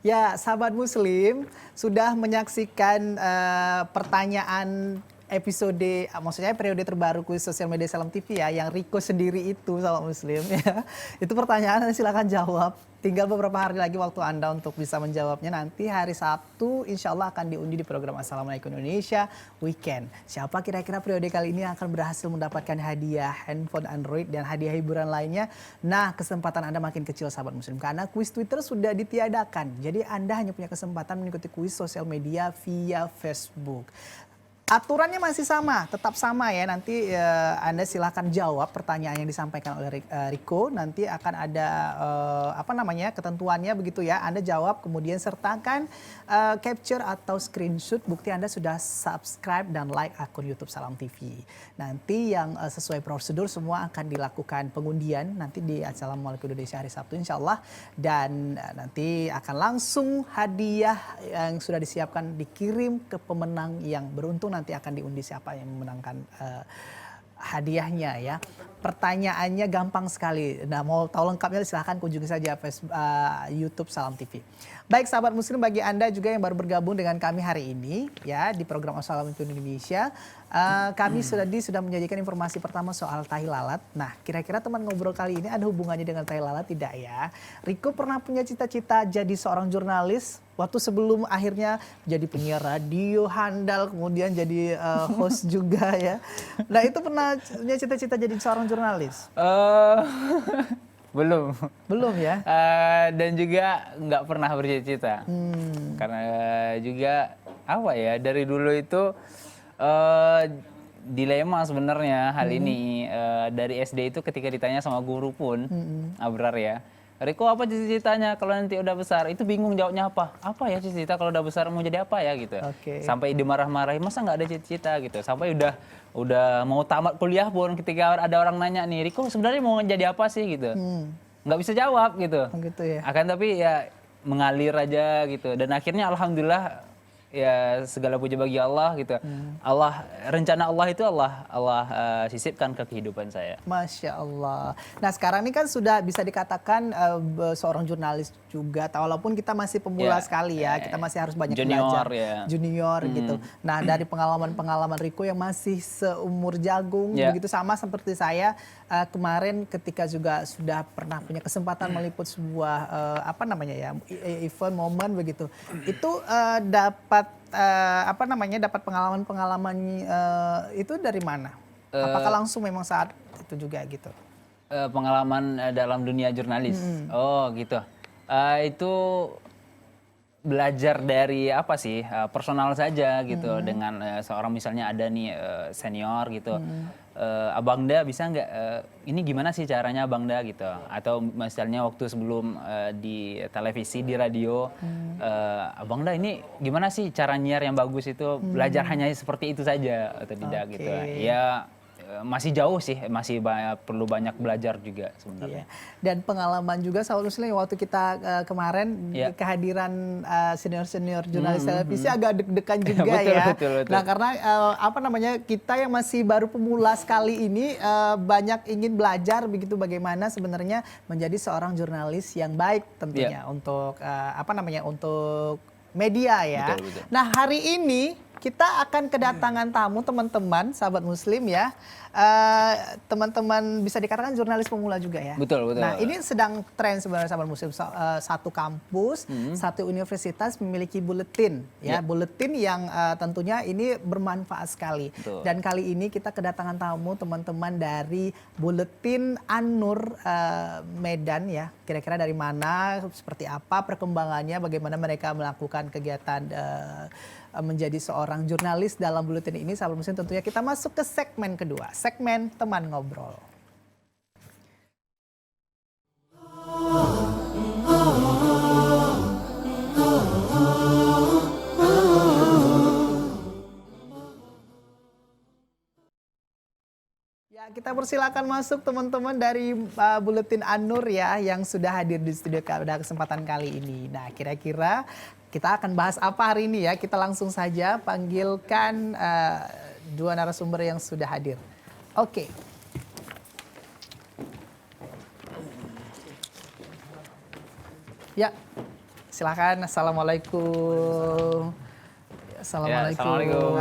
Ya, sahabat Muslim sudah menyaksikan pertanyaan episode, maksudnya periode terbaru kuis sosial media Salam TV ya, yang Riko sendiri itu sahabat Muslim ya. Itu pertanyaan silakan jawab. Tinggal beberapa hari lagi waktu Anda untuk bisa menjawabnya. Nanti hari Sabtu insya Allah akan diundi di program Assalamualaikum Indonesia Weekend. Siapa kira-kira periode kali ini akan berhasil mendapatkan hadiah handphone Android dan hadiah hiburan lainnya? Nah, kesempatan Anda makin kecil sahabat Muslim karena kuis Twitter sudah ditiadakan. Jadi Anda hanya punya kesempatan mengikuti kuis sosial media via Facebook. Aturannya masih sama, tetap sama ya. Nanti Anda silakan jawab pertanyaan yang disampaikan oleh Riko. Nanti akan ada ketentuannya begitu ya. Anda jawab kemudian sertakan capture atau screenshot bukti Anda sudah subscribe dan like akun YouTube Salam TV. Nanti yang sesuai prosedur semua akan dilakukan pengundian nanti di Assalamualaikum Indonesia hari Sabtu insya Allah. Dan nanti akan langsung hadiah yang sudah disiapkan dikirim ke pemenang yang beruntung. Nanti akan diundi siapa yang memenangkan hadiahnya ya. Pertanyaannya gampang sekali. Nah, mau tahu lengkapnya silahkan kunjungi saja YouTube Salam TV. Baik sahabat Muslim, bagi Anda juga yang baru bergabung dengan kami hari ini ya di program Assalamualaikum Indonesia, kami sudah menyajikan informasi pertama soal tahi lalat. Nah, kira-kira teman ngobrol kali ini ada hubungannya dengan tahi lalat tidak ya? Riko pernah punya cita-cita jadi seorang jurnalis waktu sebelum akhirnya jadi penyiar radio handal, kemudian jadi host juga ya. Nah, itu pernah punya cita-cita jadi seorang jurnalis? Belum. Belum ya? Dan juga nggak pernah bercita-cita. Karena juga apa ya, dari dulu itu dilema sebenarnya hal ini. Dari SD itu ketika ditanya sama guru pun, Abrar ya, Riko apa cita-citanya kalau nanti udah besar? Itu bingung jawabnya apa? Apa ya cita-cita kalau udah besar mau jadi apa ya gitu. Sampai dimarah-marahin, masa nggak ada cita-cita gitu. Sampai udah mau tamat kuliah pun ketika ada orang nanya nih, Riko sebenarnya mau jadi apa sih gitu. Nggak bisa jawab gitu. Gitu ya. Akan tapi ya mengalir aja gitu. Dan akhirnya alhamdulillah ya segala puji bagi Allah gitu. Rencana Allah itu Allah sisipkan ke kehidupan saya. Masya Allah. Nah sekarang ini kan sudah bisa dikatakan seorang jurnalis juga, walaupun kita masih pemula sekali ya, kita masih harus banyak belajar. Junior gitu. Nah dari pengalaman Riko yang masih seumur jagung, begitu sama seperti saya kemarin ketika juga sudah pernah punya kesempatan meliput sebuah event momen begitu. Itu dapat dapat pengalaman itu dari mana? Apakah langsung memang saat itu juga gitu? Pengalaman dalam dunia jurnalis. Oh gitu. Itu belajar dari apa sih, personal saja gitu, dengan seorang misalnya ada nih senior gitu. Abangda bisa nggak ini gimana sih caranya Abangda gitu, atau misalnya waktu sebelum di televisi di radio, Abangda ini gimana sih cara nyiar yang bagus itu, belajar hanya seperti itu saja atau tidak gitu ya. Masih jauh sih, masih perlu banyak belajar juga sebenarnya. Dan pengalaman juga sahabat Muslim waktu kita kemarin kehadiran senior-senior jurnalis televisi agak deg-degan juga ya. Betul. Nah karena kita yang masih baru pemula sekali ini banyak ingin belajar begitu bagaimana sebenarnya menjadi seorang jurnalis yang baik tentunya untuk untuk media ya. Betul. Nah hari ini kita akan kedatangan tamu teman-teman sahabat Muslim ya. Teman-teman bisa dikatakan jurnalis pemula juga ya. Betul. Nah ini sedang tren sebenarnya sahabat Muslim. Satu kampus, satu universitas memiliki buletin ya. Buletin yang tentunya ini bermanfaat sekali. Betul. Dan kali ini kita kedatangan tamu teman-teman dari Buletin An-Nur Medan ya. Kira-kira dari mana, seperti apa perkembangannya, bagaimana mereka melakukan kegiatan menjadi seorang jurnalis dalam buletin ini. Sahabat Muslim, tentunya kita masuk ke segmen kedua, segmen teman ngobrol. Ya, kita persilakan masuk teman-teman dari Buletin An-Nur ya yang sudah hadir di studio pada kesempatan kali ini. Nah, kira-kira kita akan bahas apa hari ini ya? Kita langsung saja panggilkan dua narasumber yang sudah hadir. Oke. Ya, Silakan. Assalamualaikum. Assalamualaikum.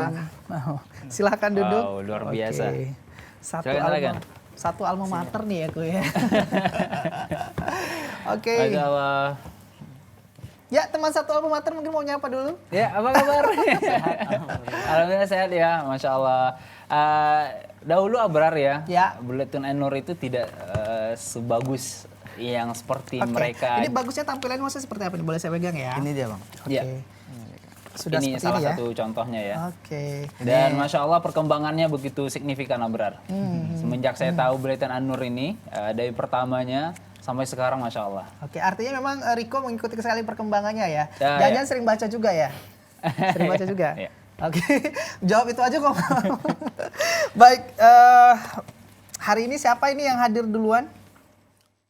Oh, silakan duduk. Wow, luar biasa. Oke. Silakan. Satu alma mater nih ya, ya. Oke. Masya Allah. Ya, teman satu alma mater mungkin mau nyapa dulu. Ya, apa kabar? Alhamdulillah sehat ya, Masya Allah. Dahulu Abrar ya, Ya. Buletin An-Nur itu tidak sebagus yang seperti Oke. mereka. Ini bagusnya tampilannya maksudnya seperti apa nih? Boleh saya pegang ya? Ini dia, Bang. Oke. Ya. Sudah Ini seperti salah ini ya? satu contohnya ya. Oke. Dan Masya Allah perkembangannya begitu signifikan Abrar. Semenjak saya tahu Buletin An-Nur ini, dari pertamanya sampai sekarang Masya Allah. Oke, artinya memang Riko mengikuti sekali perkembangannya ya. Ya, Jangan ya. sering baca juga ya. Sering baca juga. Ya. Oke, jawab itu aja kok. Baik, hari ini siapa ini yang hadir duluan?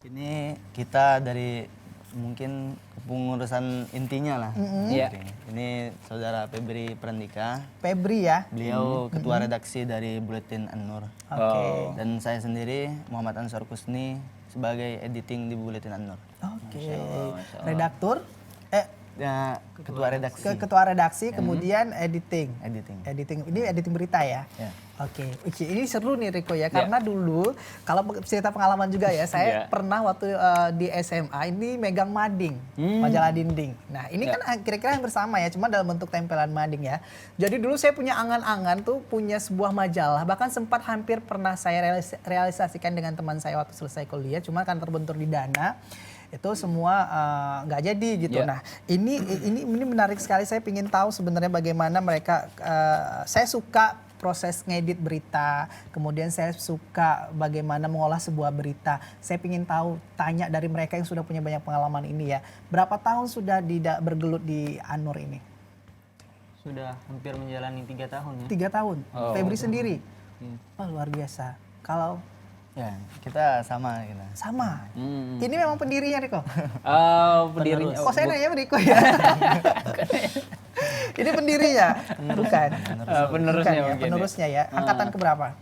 Ini kita dari mungkin kepengurusan intinya lah. Iya. Oke. Ini saudara Febri Prandika. Febri ya. Beliau ketua redaksi dari Buletin An-Nur. Oke. Dan saya sendiri Muhammad Ansar Kusni sebagai editing di Buletin An-Nur. Oke. Masya Allah. Redaktur, Ya, ketua redaksi. ketua redaksi, kemudian editing. Editing. Ini editing berita ya. Ya. Oke, ini seru nih Riko ya, karena dulu kalau cerita pengalaman juga ya, saya Ya. pernah waktu di SMA ini megang mading, majalah dinding. Nah ini kan kira-kira hampir sama ya, cuma dalam bentuk tempelan mading ya. Jadi dulu saya punya angan-angan tuh punya sebuah majalah, bahkan sempat hampir pernah saya realisasikan dengan teman saya waktu selesai kuliah, cuma kan terbentur di dana. Itu semua nggak jadi gitu. Yeah. Nah ini menarik sekali. Saya ingin tahu sebenarnya bagaimana mereka. Saya suka proses ngedit berita, kemudian saya suka bagaimana mengolah sebuah berita. Saya ingin tahu, tanya dari mereka yang sudah punya banyak pengalaman ini ya. Berapa tahun sudah bergelut di An-Nur ini? Sudah hampir menjalani 3 tahun ya. 3 tahun. Oh. Febri sendiri. Oh, luar biasa. Kalau Ya, kita sama kita. sama. Ini memang pendirinya Riko. Pendirinya. Kok saya nanya Riko ya? Ini pendirinya, bukan? Penerusnya Bukan ya, mungkin. penerusnya ya. Angkatan keberapa?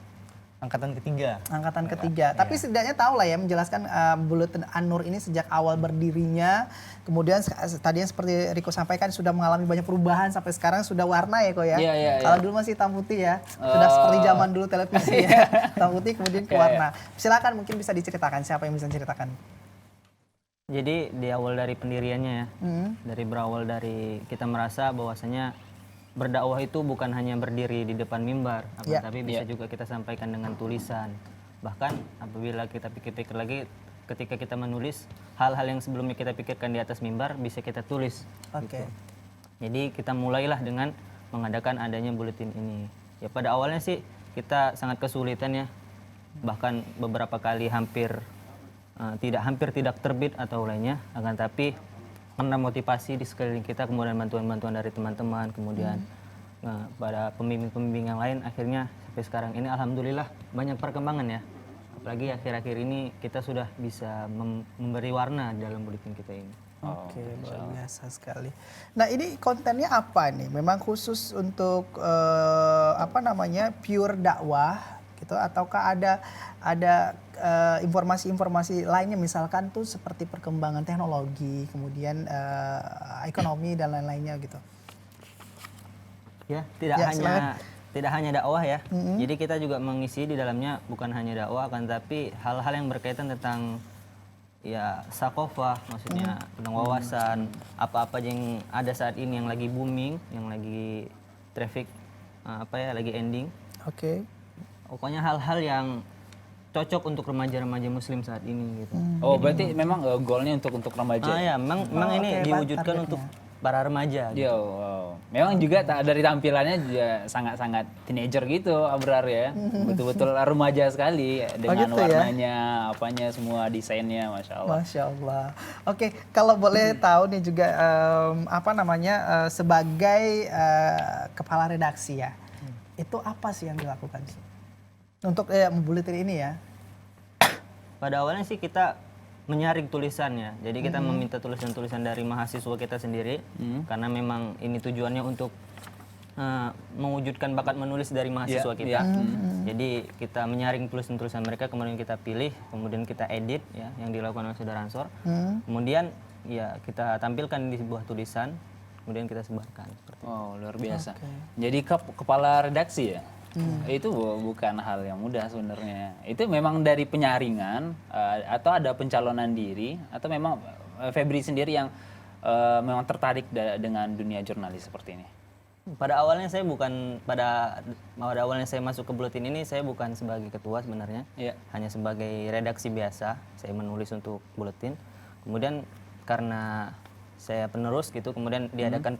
Angkatan ketiga. Angkatan ketiga. Tapi setidaknya tahu lah ya menjelaskan Buletin An-Nur ini sejak awal berdirinya. Kemudian tadi yang seperti Riko sampaikan sudah mengalami banyak perubahan sampai sekarang sudah warna ya kok ya. Iya, iya, Kalau dulu masih hitam putih ya. Sudah seperti zaman dulu televisi ya. Hitam putih kemudian ke warna. Silakan mungkin bisa diceritakan, siapa yang bisa ceritakan? Jadi di awal dari pendiriannya ya, dari berawal dari kita merasa bahwasanya berdakwah itu bukan hanya berdiri di depan mimbar, tapi bisa juga kita sampaikan dengan tulisan. Bahkan apabila kita pikir-pikir lagi, ketika kita menulis hal-hal yang sebelumnya kita pikirkan di atas mimbar bisa kita tulis. Oke. Jadi kita mulailah dengan mengadakan adanya buletin ini. Ya pada awalnya sih kita sangat kesulitan ya, bahkan beberapa kali hampir tidak terbit atau lainnya. Akan tapi karena motivasi di sekeliling kita, kemudian bantuan-bantuan dari teman-teman, kemudian pada pembimbing-pembimbing yang lain, akhirnya sampai sekarang ini alhamdulillah banyak perkembangan ya. Apalagi akhir-akhir ini kita sudah bisa memberi warna dalam buletin kita ini. Oke, luar biasa sekali. Nah ini kontennya apa nih? Memang khusus untuk pure dakwah gitu, ataukah ada informasi-informasi lainnya misalkan tuh seperti perkembangan teknologi, kemudian ekonomi dan lain-lainnya gitu? Ya, silakan. tidak hanya dakwah ya. Jadi kita juga mengisi di dalamnya bukan hanya dakwah, akan tapi hal-hal yang berkaitan tentang ya sakofah, maksudnya tentang wawasan, apa-apa yang ada saat ini yang lagi booming, yang lagi traffic lagi ending. Oke. Pokoknya hal-hal yang cocok untuk remaja-remaja muslim saat ini gitu. Oh, berarti memang goalnya untuk remaja. Ya, memang ini oke, diwujudkan targetnya. untuk para remaja. Gitu. Yo, wow. Memang juga dari tampilannya juga sangat-sangat teenager gitu, Abrar ya. Betul-betul remaja sekali dengan gitu ya? warnanya, apanya semua desainnya, Masya Allah. Masya Allah. Oke, kalau boleh tahu nih juga sebagai kepala redaksi ya, itu apa sih yang dilakukan sih untuk membuletin ini ya? Pada awalnya sih kita menyaring tulisannya, jadi kita meminta tulisan-tulisan dari mahasiswa kita sendiri, karena memang ini tujuannya untuk mewujudkan bakat menulis dari mahasiswa kita. Jadi kita menyaring tulisan-tulisan mereka, kemudian kita pilih, kemudian kita edit ya, yang dilakukan oleh saudara Ansor. Kemudian ya kita tampilkan di sebuah tulisan, kemudian kita sebarkan. Seperti itu. Oh, luar biasa. Jadi kepala redaksi ya? Itu bukan hal yang mudah sebenarnya. Itu memang dari penyaringan atau ada pencalonan diri atau memang Febri sendiri yang memang tertarik dengan dunia jurnalis seperti ini? Pada awalnya saya pada awalnya saya masuk ke Buletin ini saya bukan sebagai ketua sebenarnya, Iya. hanya sebagai redaksi biasa. Saya menulis untuk Buletin. Kemudian karena saya penerus gitu, kemudian diadakan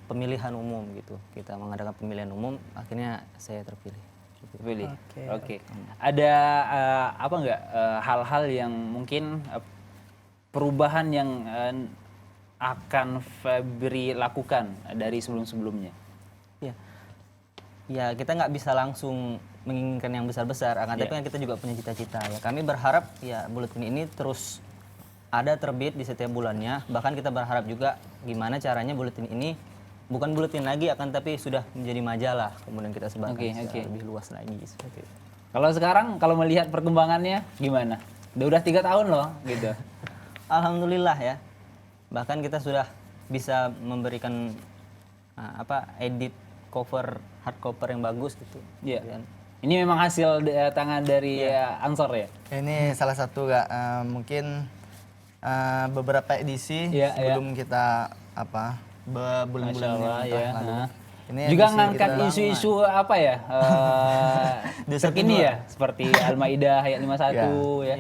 pemilihan umum gitu. Kita mengadakan pemilihan umum, akhirnya saya terpilih. Pilih. Oke. Ada apa enggak hal-hal yang mungkin perubahan yang akan Febri lakukan dari sebelum-sebelumnya? Ya, ya kita nggak bisa langsung menginginkan yang besar-besar, akan tapi kan kita juga punya cita-cita ya. Kami berharap ya Buletin ini terus ada terbit di setiap bulannya. Bahkan kita berharap juga gimana caranya Buletin ini bukan buletin lagi, akan tapi sudah menjadi majalah. Kemudian kita sebarkan secara lebih luas lagi seperti itu. Kalau sekarang kalau melihat perkembangannya gimana? Udah 3 tahun loh gitu. Alhamdulillah ya. Bahkan kita sudah bisa memberikan edit cover hardcover yang bagus gitu. Iya. Ini memang hasil tangan dari Ansor ya? Ini salah satu mungkin beberapa edisi sebelum kita bulan-bulan lalu. Ini juga ngangkat isu-isu apa ya? Terkini ya, seperti Al-Maidah ayat 51 ya.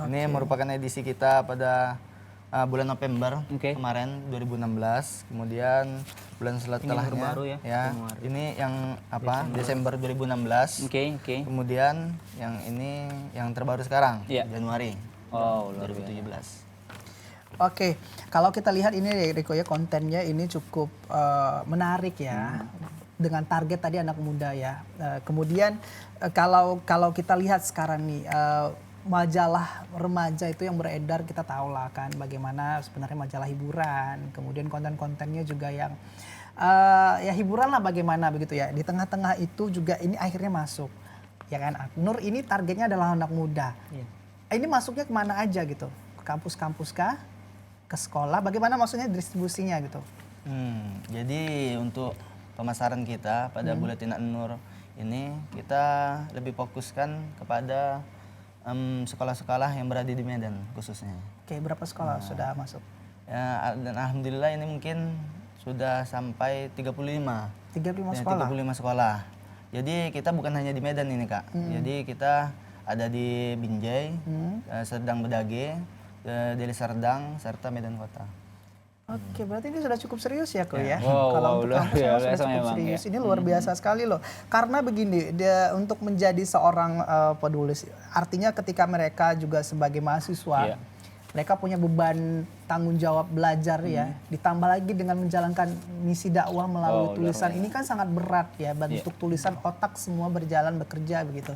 Ini merupakan edisi kita pada bulan November kemarin 2016. Kemudian bulan setelahnya terbaru ya, ini yang Desember 2016. Kemudian yang ini yang terbaru sekarang Januari 2017. Oke, kalau kita lihat ini Riko ya, kontennya ini cukup menarik ya, dengan target tadi anak muda ya. Kemudian kalau kita lihat sekarang nih majalah remaja itu yang beredar, kita tahu lah kan bagaimana sebenarnya majalah hiburan, kemudian konten-kontennya juga yang ya hiburan lah bagaimana begitu ya. Di tengah-tengah itu juga ini akhirnya masuk, ya kan. Nur ini targetnya adalah anak muda. Ini masuknya kemana aja gitu? Ke kampus-kampus kah? Ke sekolah? Bagaimana maksudnya distribusinya gitu? Jadi untuk pemasaran kita pada Buletin An-Nur ini kita lebih fokuskan kepada sekolah-sekolah yang berada di Medan khususnya. Oke, berapa sekolah sudah masuk? Ya, dan alhamdulillah ini mungkin sudah sampai 35 sekolah? 35 sekolah. Jadi kita bukan hanya di Medan ini Kak. Jadi kita ada di Binjai, Serdang Bedage, Deli Serdang, serta Medan Kota. Oke, berarti ini sudah cukup serius ya kok ya. Wow, Kalau untuk kampus sudah cukup serius. Ini luar biasa sekali loh. Karena begini, untuk menjadi seorang penulis, artinya ketika mereka juga sebagai mahasiswa, mereka punya beban tanggung jawab belajar ya. Ditambah lagi dengan menjalankan misi dakwah melalui tulisan. Ini kan sangat berat ya, bentuk tulisan, otak semua berjalan bekerja begitu.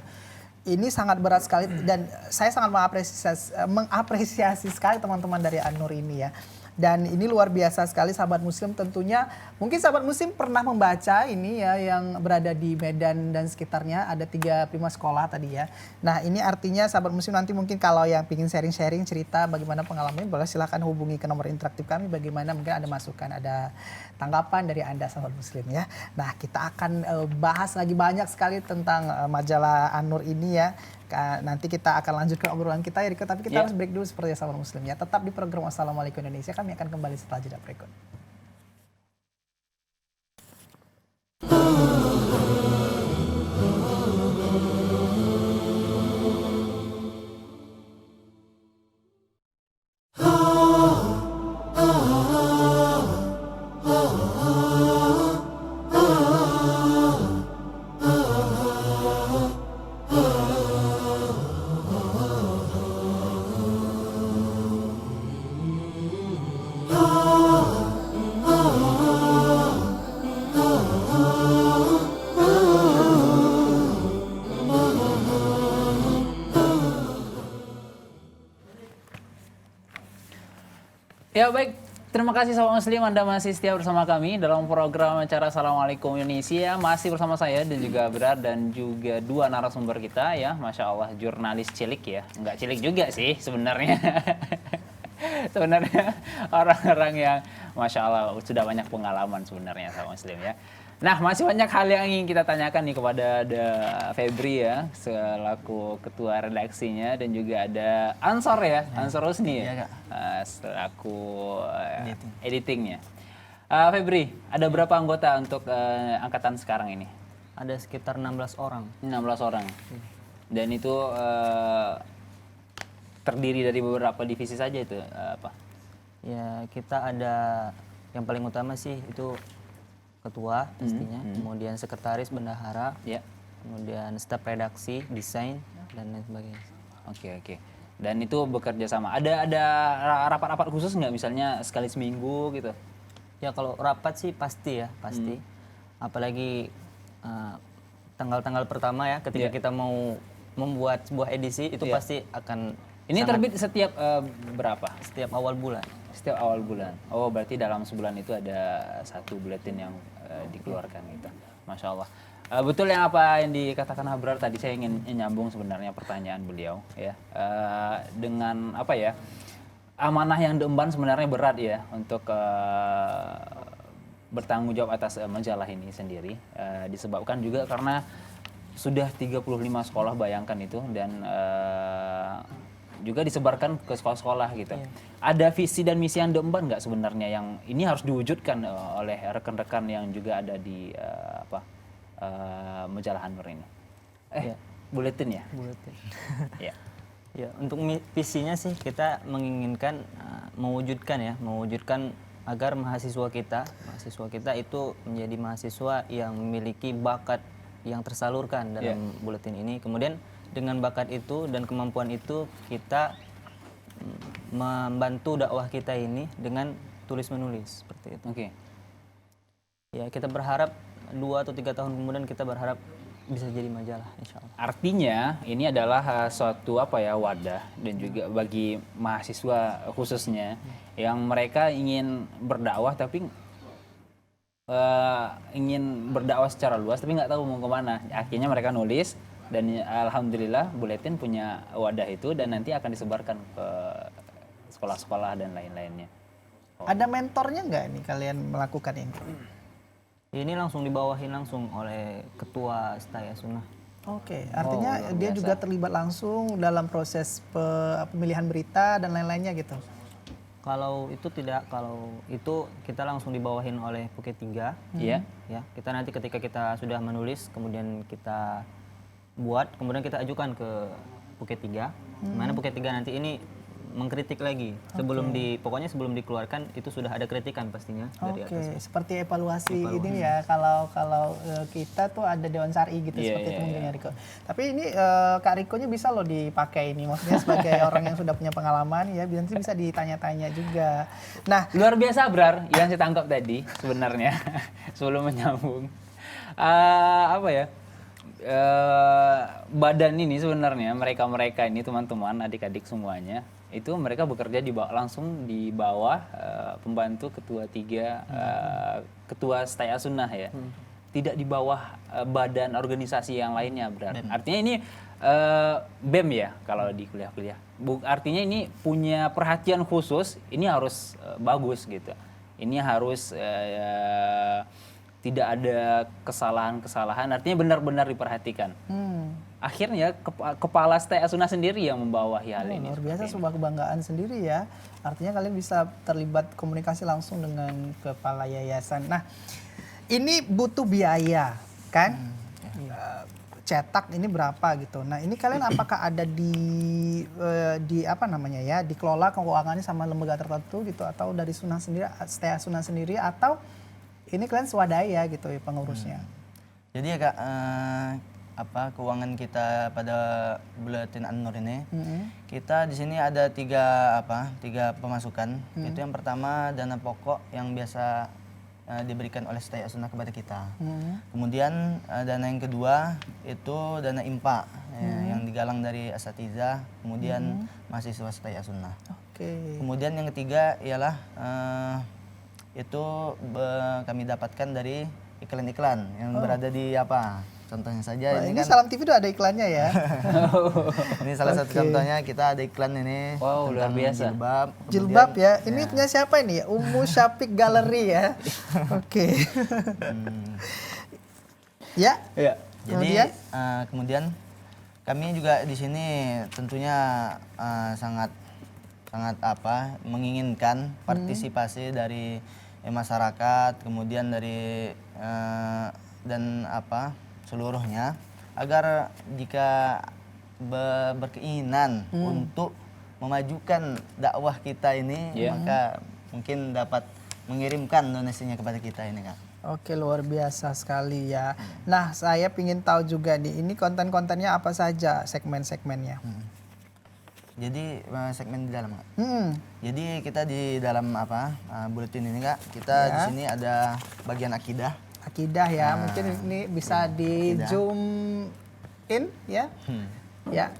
Ini sangat berat sekali dan saya sangat mengapresiasi sekali teman-teman dari An-Nur ini ya. Dan ini luar biasa sekali sahabat muslim, tentunya mungkin sahabat muslim pernah membaca ini ya yang berada di Medan dan sekitarnya ada 35 sekolah tadi ya. Nah ini artinya sahabat muslim nanti mungkin kalau yang ingin sharing-sharing cerita bagaimana pengalamannya boleh silahkan hubungi ke nomor interaktif kami, bagaimana mungkin ada masukan, ada tanggapan dari Anda sahabat muslim ya. Nah kita akan bahas lagi banyak sekali tentang majalah An-Nur ini ya. Nanti kita akan lanjutkan obrolan kita ya Riko, tapi kita harus break dulu seperti sahabat muslim ya. Tetap di program Assalamualaikum Indonesia, kami akan kembali setelah jeda berikut. Ya baik, terima kasih sahabat muslim, Anda masih setia bersama kami dalam program acara Assalamualaikum Indonesia. Masih bersama saya dan juga Berar dan juga dua narasumber kita ya. Masya Allah, jurnalis cilik ya. Nggak cilik juga sih sebenarnya. sebenarnya orang-orang yang Masya Allah sudah banyak pengalaman sebenarnya sama Muslim ya. Nah, masih banyak hal yang ingin kita tanyakan nih kepada ada Febri ya, selaku ketua redaksinya, dan juga ada Ansor ya, Ansor Rusni ya, Iya, Kak. selaku Editing. editingnya. Febri, ada berapa anggota untuk angkatan sekarang ini? Ada sekitar 16 orang. 16 orang. Dan itu terdiri dari beberapa divisi saja itu apa? Ya, kita ada yang paling utama sih itu ketua pastinya, kemudian sekretaris, bendahara, Ya. kemudian staf redaksi, desain, dan lain sebagainya. Oke. Dan itu bekerja sama. Ada rapat-rapat khusus nggak, misalnya sekali seminggu gitu? Ya kalau rapat sih pasti ya, pasti. Apalagi tanggal-tanggal pertama ya, ketika Iya. kita mau membuat sebuah edisi itu Iya. pasti akan Ini sangat- terbit setiap berapa? setiap awal bulan. Setiap awal bulan. Oh, berarti dalam sebulan itu ada satu buletin yang dikeluarkan gitu. Masya Allah. Betul yang apa yang dikatakan Habrar tadi, saya ingin nyambung sebenarnya pertanyaan beliau ya. Dengan apa ya, amanah yang diemban sebenarnya berat ya untuk bertanggung jawab atas majalah ini sendiri. Disebabkan juga karena sudah 35 sekolah, bayangkan itu, dan juga disebarkan ke sekolah-sekolah gitu. Ada visi dan misi yang diemban nggak sebenarnya yang ini harus diwujudkan oleh rekan-rekan yang juga ada di majalah An-Nur ini? Ya. Buletin ya? Buletin. Ya. Ya, untuk visinya sih kita menginginkan mewujudkan agar mahasiswa kita itu menjadi mahasiswa yang memiliki bakat yang tersalurkan dalam buletin ini. Kemudian dengan bakat itu dan kemampuan itu kita membantu dakwah kita ini dengan tulis menulis seperti itu. Oke. Ya, kita berharap 2 atau 3 tahun kemudian kita berharap bisa jadi majalah, insya Allah. Artinya ini adalah suatu wadah dan juga bagi mahasiswa khususnya yang mereka ingin berdakwah tapi ingin berdakwah secara luas tapi nggak tahu mau kemana. Akhirnya mereka nulis, dan alhamdulillah Buletin punya wadah itu dan nanti akan disebarkan ke sekolah-sekolah dan lain-lainnya. Ada mentornya nggak nih kalian melakukan ini? Ini langsung dibawahin langsung oleh ketua Staya Sunnah. Oke, artinya luar dia biasa. juga terlibat langsung dalam proses pemilihan berita dan lain-lainnya gitu. Kalau itu tidak, kalau itu kita langsung dibawahin oleh Puket 3. Iya. Ya, kita nanti ketika kita sudah menulis, kemudian kita buat, kemudian kita ajukan ke Puket 3. Mana Puket 3 nanti ini mengkritik lagi. Pokoknya sebelum dikeluarkan itu sudah ada kritikan pastinya dari Oke, atas. seperti evaluasi ini ya. Kalau kita tuh ada Dewan Syar'i gitu, Iya, seperti iya, itu mungkin ya Riko. Tapi ini Kak Rikonya bisa loh dipakai ini, maksudnya sebagai orang yang sudah punya pengalaman ya, nanti bisa ditanya-tanya juga. Nah, Luar biasa Brar, yang saya tangkap tadi sebenarnya sebelum menyambung. Badan ini sebenarnya mereka ini teman-teman, adik-adik semuanya, itu mereka bekerja langsung di bawah pembantu ketua 3, ketua Staya Sunnah ya. Tidak di bawah badan organisasi yang lainnya, Brar. Artinya ini BEM ya kalau di kuliah-kuliah. Artinya ini punya perhatian khusus, ini harus bagus gitu. Ini harus tidak ada kesalahan-kesalahan, artinya benar-benar diperhatikan. Akhirnya kepala Staya Sunnah sendiri yang membawahi hal ini. luar biasa, sebuah kebanggaan sendiri ya. Artinya kalian bisa terlibat komunikasi langsung dengan kepala yayasan. Nah, ini butuh biaya kan? Cetak ini berapa gitu. Nah, ini kalian apakah ada di dikelola keuangannya sama lembaga tertentu gitu, atau dari Sunnah sendiri, Staya Sunnah sendiri, atau ini kalian swadaya gitu ya pengurusnya? Jadi ya Kak, keuangan kita pada Buletin An-Nur ini, kita di sini ada tiga pemasukan. Itu yang pertama dana pokok yang biasa diberikan oleh Staya Sunnah kepada kita. Kemudian dana yang kedua itu dana impa yang digalang dari asatidzah, kemudian mahasiswa Staya Sunnah. Oke. Kemudian yang ketiga ialah itu kami dapatkan dari iklan-iklan yang berada di Contohnya saja Wah, ini ini kan Salam TV udah ada iklannya ya. ini salah satu contohnya kita ada iklan ini Wow, luar tentang biasa. jilbab. Jilbab ya. Ini punya siapa ini ya? Ummu Syafiq Gallery ya. Oke. Ya. Iya. Jadi Kemudian? kemudian kami juga di sini tentunya sangat menginginkan partisipasi dari masyarakat, kemudian dari dan seluruhnya agar jika berkeinginan untuk memajukan dakwah kita ini maka mungkin dapat mengirimkan donasinya kepada kita ini, Kak. Oke, luar biasa sekali ya. Nah, saya ingin tahu juga nih, ini konten-kontennya apa saja segmen-segmennya? Jadi segmen di dalam, Kak. Hmm. Jadi kita di dalam buletin ini, Kak, kita Ya. di sini ada bagian akidah. Akidah ya, mungkin ini bisa di zoom in ya. Ya.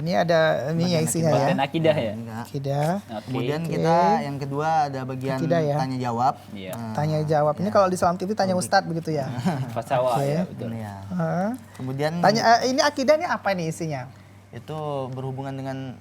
Ini ada ini ya isinya ya. Dan akidah ya. Ini, Kak. Akidah. Oke. Kemudian Oke. kita yang kedua ada bagian Akidah ya. tanya jawab. Iya. Tanya jawab. Ini kalau di Salam TV tanya Ustadz begitu ya. Fatwa Oke. ya, betul. Ini ya. Hah? Kemudian Tanya ini akidah ini apa nih isinya? itu berhubungan dengan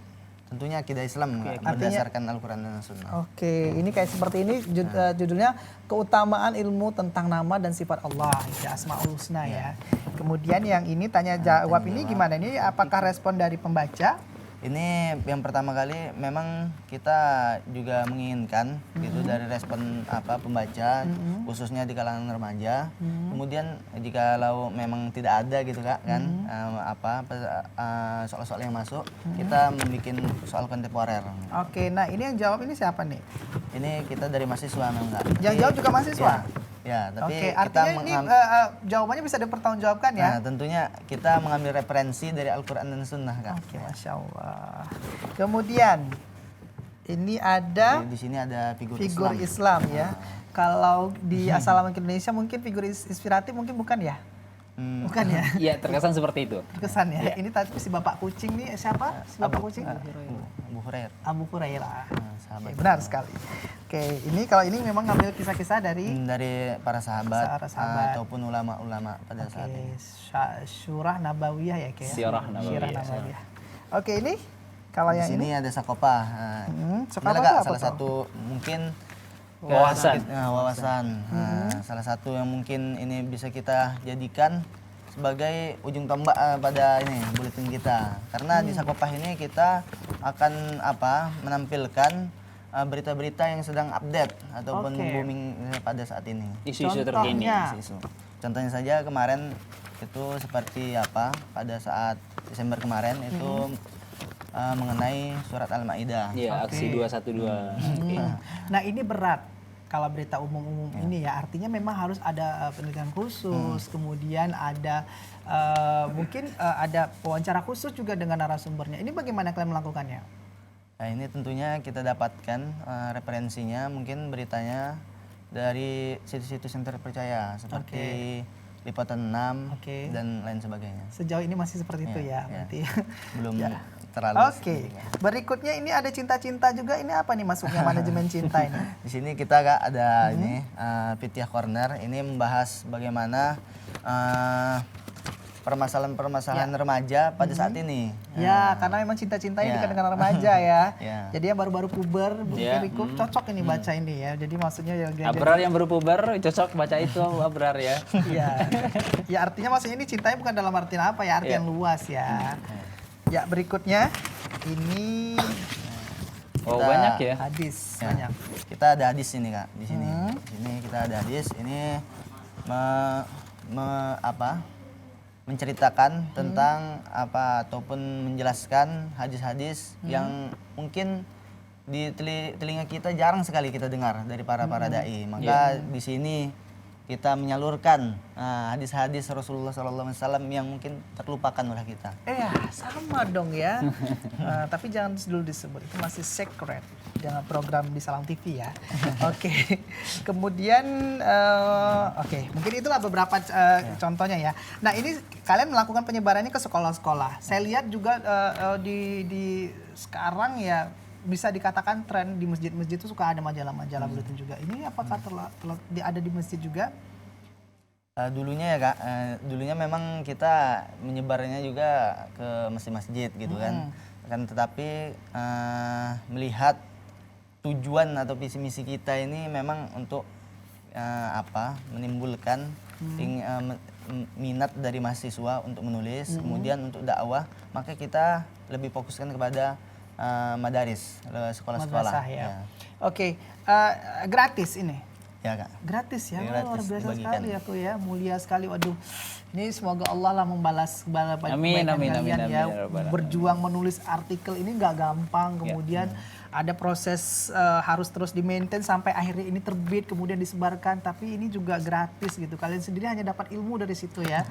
tentunya akidah Islam, Kak, berdasarkan Al-Qur'an dan Sunnah. Oke, ini kayak seperti ini judulnya keutamaan ilmu tentang nama dan sifat Allah, ya, Asmaul Husna ya. Kemudian yang ini tanya jawab ini gimana? Ini apakah respon dari pembaca? Ini yang pertama kali memang kita juga menginginkan gitu dari respon pembaca khususnya di kalangan remaja. Kemudian jikalau memang tidak ada gitu, Kak, kan soal-soal yang masuk, kita membuat soal kontemporer. Oke, nah ini yang jawab ini siapa nih? Ini kita dari mahasiswa memang, Kak. Yang jawab juga mahasiswa? Ya, tapi Oke, kita artinya ini jawabannya bisa dipertanggungjawabkan ya? Nah, tentunya kita mengambil referensi dari Al-Qur'an dan Sunnah, Kak. Oke, Masya Allah. Kemudian ini ada Di sini ada figur figur Islam. Islam ya. Kalau di Assalamualaikum Indonesia mungkin figur inspiratif mungkin bukan ya? Bukan ya? Iya, terkesan seperti itu. Terkesan ya. Ini tadi si Bapak Kucing nih siapa? Si Bapak Kucing? Abu Hurairah. Abu Hurairah. Sahabat. Oke, benar sekali. Oke, ini kalau ini memang ngambil kisah-kisah dari Dari para sahabat, Para sahabat. ataupun ulama-ulama pada saat ini. Syurah Nabawiyah ya kayak. Sirah Nabawiyah. Oke, ini kalau Di yang sini ini ada sakopah. Nah, Sakopah benar, itu Kak, apa salah tuh? satu mungkin Wawasan. wawasan. Nah, salah satu yang mungkin ini bisa kita jadikan sebagai ujung tombak pada ini buletin kita. Karena di sakopah ini kita akan menampilkan berita-berita yang sedang update ataupun Oke. booming pada saat ini. Isu-isu terkini. Contohnya? Isu. Contohnya saja kemarin itu seperti pada saat Desember kemarin itu mengenai surat Al-Maidah. Iya, aksi 212. Oke. Nah, ini berat. Kalau berita umum-umum ini ya, artinya memang harus ada penelitian khusus, kemudian ada mungkin ada wawancara khusus juga dengan narasumbernya. Ini bagaimana kalian melakukannya? Nah, ini tentunya kita dapatkan referensinya, mungkin beritanya dari situs-situs yang terpercaya seperti Liputan 6 Oke. dan lain sebagainya. Sejauh ini masih seperti itu ya, Iya, berarti. Belum Ya. terlalu. Oke, berikutnya ini ada cinta-cinta juga. Ini apa nih masuknya manajemen cinta ini? Di sini kita Kak ada ini Fitiah Corner. Ini membahas bagaimana permasalahan-permasalahan remaja pada saat ini. Ya, karena memang cinta-cintanya Ya. dekat dengan remaja ya. Ya. Jadi yang baru-baru puber, Ya. mungkin cocok ini baca ini ya. Jadi maksudnya ya Abrar yang baru puber cocok baca itu Abrar ya. Iya. Ya artinya maksudnya ini cintanya bukan dalam artian apa ya, arti Iya. yang luas ya. Ya berikutnya ini Oh, Kita- banyak ya. hadis Ya. banyak. Kita ada hadis ini Kak di sini. Di sini kita ada hadis. Ini menceritakan tentang ataupun menjelaskan hadis-hadis yang mungkin di telinga kita jarang sekali kita dengar dari para dai. Maka di sini kita menyalurkan hadis-hadis Rasulullah SAW yang mungkin terlupakan oleh kita. Sama dong ya. Tapi jangan dulu disebut, itu masih secret. Jangan program di Salam TV ya. Oke. Kemudian, mungkin itulah beberapa contohnya ya. Nah ini kalian melakukan penyebarannya ke sekolah-sekolah. Saya lihat juga di sekarang ya bisa dikatakan tren di masjid-masjid itu suka ada majalah-majalah buletin juga. Ini apakah ada di masjid juga? Dulunya ya Kak, dulunya memang kita menyebarnya juga ke masjid-masjid gitu kan. Tetapi melihat tujuan atau visi misi kita ini memang untuk menimbulkan minat dari mahasiswa untuk menulis, kemudian untuk dakwah, maka kita lebih fokuskan kepada madaris, sekolah-sekolah. Madrasah ya. Oke, gratis ini. Ya Kak. Gratis ya, Gratis, luar biasa dibagikan. sekali aku ya, mulia sekali. Waduh, ini semoga Allah lah membalas Amin, kebaikan amin, kalian amin, ya. amin, ya Rabbal Alamin. Berjuang menulis artikel ini nggak gampang, kemudian ada proses harus terus di-maintain sampai akhirnya ini terbit, kemudian disebarkan, tapi ini juga gratis gitu. Kalian sendiri hanya dapat ilmu dari situ ya.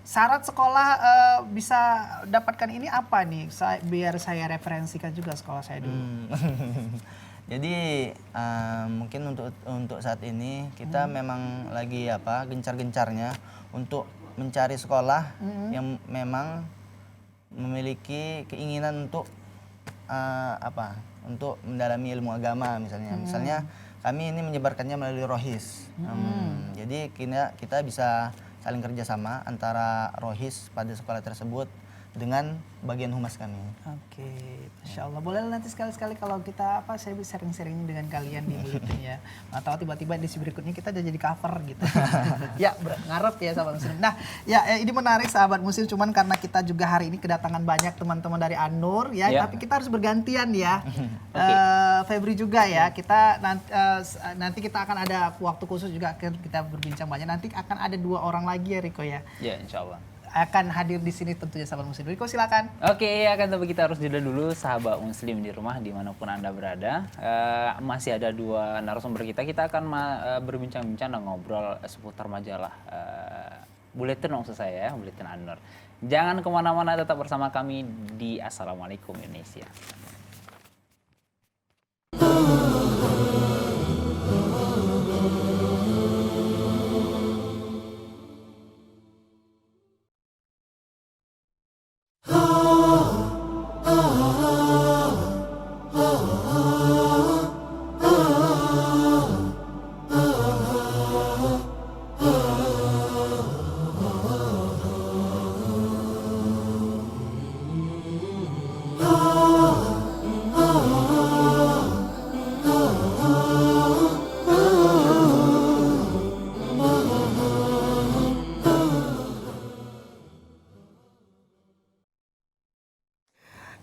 Syarat sekolah bisa dapatkan ini apa nih? Biar saya referensikan juga sekolah saya dulu. Jadi mungkin untuk saat ini kita memang lagi gencar-gencarnya untuk mencari sekolah yang memang memiliki keinginan untuk untuk mendalami ilmu agama misalnya. Misalnya kami ini menyebarkannya melalui Rohis. Jadi kita bisa saling kerjasama antara Rohis pada sekolah tersebut dengan bagian humas kami. Oke, Masya Allah. Boleh nanti sekali-sekali kalau kita saya bisa sharing-sharing dengan kalian di Bulletin ya. Atau tiba-tiba di berikutnya kita udah jadi cover gitu. Ya, ngarep ya sahabat muslim. Nah, ya ini menarik sahabat muslim, cuman karena kita juga hari ini kedatangan banyak teman-teman dari An-Nur ya, tapi kita harus bergantian ya. Febri juga ya. Kita nanti kita akan ada waktu khusus juga kita berbincang banyak. Nanti akan ada 2 orang lagi ya Riko ya. Ya, insya Allah. Akan hadir di sini tentunya sahabat muslim. Riko silakan. Oke, akan tapi kita harus jeda dulu sahabat muslim di rumah dimanapun Anda berada. Masih ada 2 narasumber kita. Kita akan berbincang-bincang dan ngobrol seputar majalah Bulletin maksud saya ya, Bulletin An-Nur. Jangan kemana-mana, tetap bersama kami di Assalamualaikum Indonesia.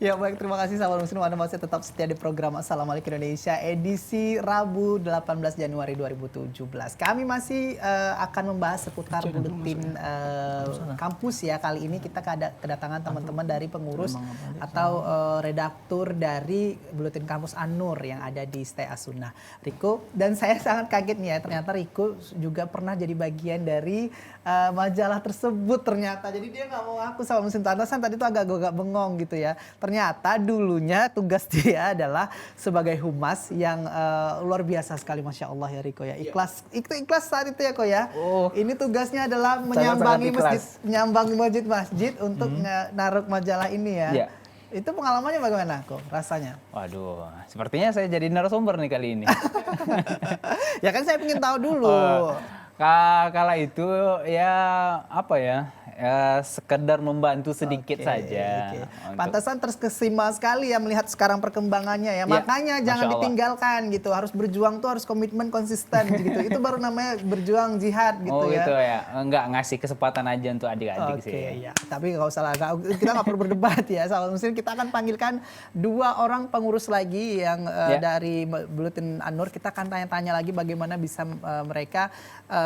Ya baik, terima kasih sahabat muslim, Anda masih tetap setia di program Assalamualaikum Indonesia edisi Rabu 18 Januari 2017. Kami masih akan membahas seputar buletin kampus ya. Kali ini kita kedatangan teman-teman dari pengurus atau redaktur dari buletin kampus An-Nur yang ada di STA Sunnah, Riko. Dan saya sangat kaget nih ya, ternyata Riko juga pernah jadi bagian dari majalah tersebut ternyata. Jadi dia nggak mau ngaku sama muslim Tandasan, tadi tuh agak bengong gitu ya. Ternyata dulunya tugas dia adalah sebagai humas yang luar biasa sekali, Masya Allah ya Riko ya. Ikhlas, itu ikhlas saat itu ya Ko ya. Ini tugasnya adalah menyambangi masjid untuk naruh majalah ini ya. Itu pengalamannya bagaimana kok rasanya? Waduh, sepertinya saya jadi narasumber nih kali ini. Ya kan saya ingin tahu dulu. Kala itu ya apa ya, sekedar membantu sedikit saja. Pantesan terkesima sekali ya melihat sekarang perkembangannya ya. Makanya jangan ditinggalkan gitu. Harus berjuang tuh harus komitmen konsisten gitu. Itu baru namanya berjuang jihad gitu ya. Gitu ya. Enggak ngasih kesempatan aja untuk adik-adik sih. Ya. Tapi nggak usah lah. Kita nggak perlu berdebat ya. Sahabat muslim, kita akan panggilkan 2 orang pengurus lagi yang dari Bulletin An-Nur. Kita akan tanya-tanya lagi bagaimana bisa mereka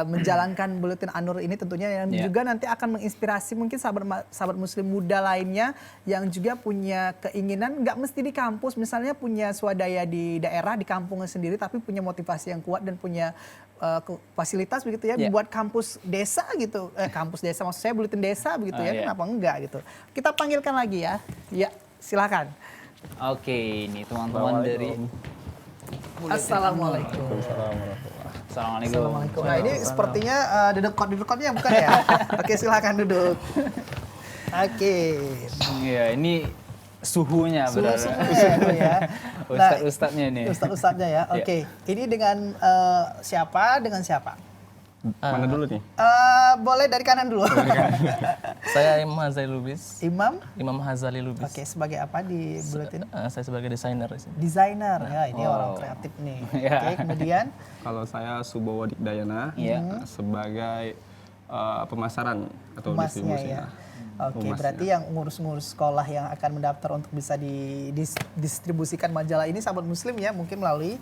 menjalankan Bulletin An-Nur ini tentunya, yang juga nanti akan menginspirasi mungkin sahabat muslim muda lainnya yang juga punya keinginan, nggak mesti di kampus, misalnya punya swadaya di daerah, di kampungnya sendiri, tapi punya motivasi yang kuat dan punya fasilitas begitu ya, buat kampus desa gitu. Kampus desa maksud saya Bulletin desa begitu ya, kenapa enggak gitu. Kita panggilkan lagi ya. Ya, silakan. Oke, ini teman-teman dari Assalamualaikum. Assalamualaikum. Nah ini sepertinya dedekot-dedekotnya bukan ya? Oke, silakan duduk. Oke. Iya, ini suhunya berarti. Ya. Ustadz-ustadznya nih. Ustadz-ustadznya ya. Oke. Ini dengan siapa? Dengan siapa? Mana dulu nih? Boleh dari kanan dulu. Saya Imam Hazali Lubis. Imam. Imam Hazali Lubis. Oke, sebagai apa di Buletin? Saya sebagai desainer di sini. Desainer. Ya, ini orang kreatif nih. Oke, kemudian Kalau saya Subowo Dikdayana Iya. sebagai pemasaran atau Humasnya distribusi. ya. Oke, Humasnya. berarti yang ngurus-ngurus sekolah yang akan mendaftar untuk bisa didistribusikan majalah ini sahabat muslim ya, mungkin melalui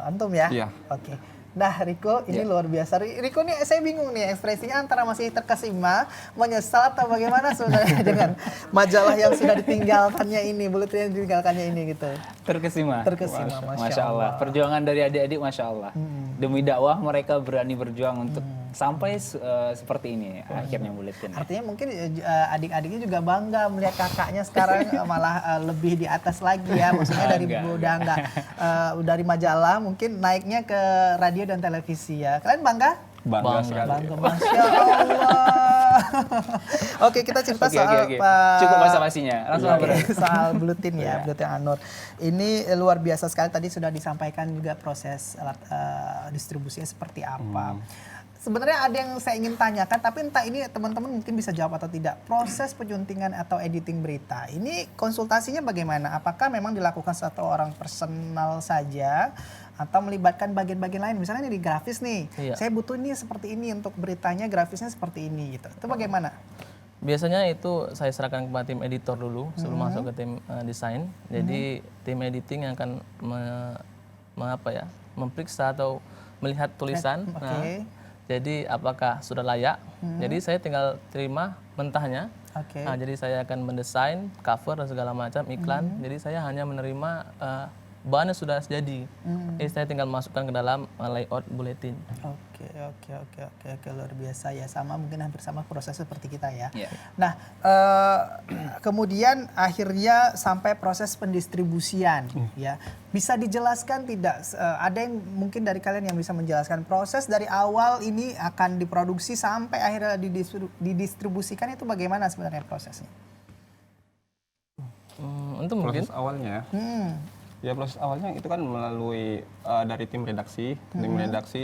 antum ya. Iya. Oke. Nah, Riko ini luar biasa. Riko nih saya bingung nih ekspresinya antara masih terkesima, menyesal atau bagaimana sebenarnya dengan majalah yang sudah ditinggalkannya ini, buletin yang ditinggalkannya ini gitu. Terkesima. Terkesima, Masya Allah. Perjuangan dari adik-adik, Masya Allah. Demi dakwah mereka berani berjuang untuk sampai seperti ini akhirnya buletin. Artinya mungkin adik-adiknya juga bangga melihat kakaknya sekarang malah lebih di atas lagi ya. Maksudnya dari udah enggak dari majalah mungkin naiknya ke radio dan televisi ya. Kalian bangga? Bangga sekali. Bangga, Masya Allah. Oke, kita cerita soal Oke. Cukup basa-basinya. Langsung Oke, soal Buletin ya, Buletin An-Nur. Ini luar biasa sekali, tadi sudah disampaikan juga proses distribusinya seperti apa. Sebenarnya ada yang saya ingin tanyakan, tapi entah ini teman-teman mungkin bisa jawab atau tidak. Proses penyuntingan atau editing berita, ini konsultasinya bagaimana? Apakah memang dilakukan satu orang personal saja, atau melibatkan bagian-bagian lain? Misalnya ini di grafis nih, Iya. saya butuh ini seperti ini untuk beritanya, grafisnya seperti ini gitu. Itu bagaimana? Biasanya itu saya serahkan kepada tim editor dulu sebelum masuk ke tim desain. Jadi tim editing yang akan memeriksa atau melihat tulisan. Oke. Nah, jadi apakah sudah layak? Jadi saya tinggal terima mentahnya. Oke. Nah, jadi saya akan mendesain cover dan segala macam iklan. Jadi saya hanya menerima bahannya sudah jadi. Jadi saya tinggal masukkan ke dalam layout buletin. Oke, luar biasa ya, sama mungkin hampir sama proses seperti kita ya. Iya. Nah, kemudian akhirnya sampai proses pendistribusian ya. Bisa dijelaskan tidak? Ada yang mungkin dari kalian yang bisa menjelaskan proses dari awal ini akan diproduksi sampai akhirnya didistribusikan itu bagaimana sebenarnya prosesnya? Untuk mungkin Proses awalnya. Ya proses awalnya itu kan melalui dari tim redaksi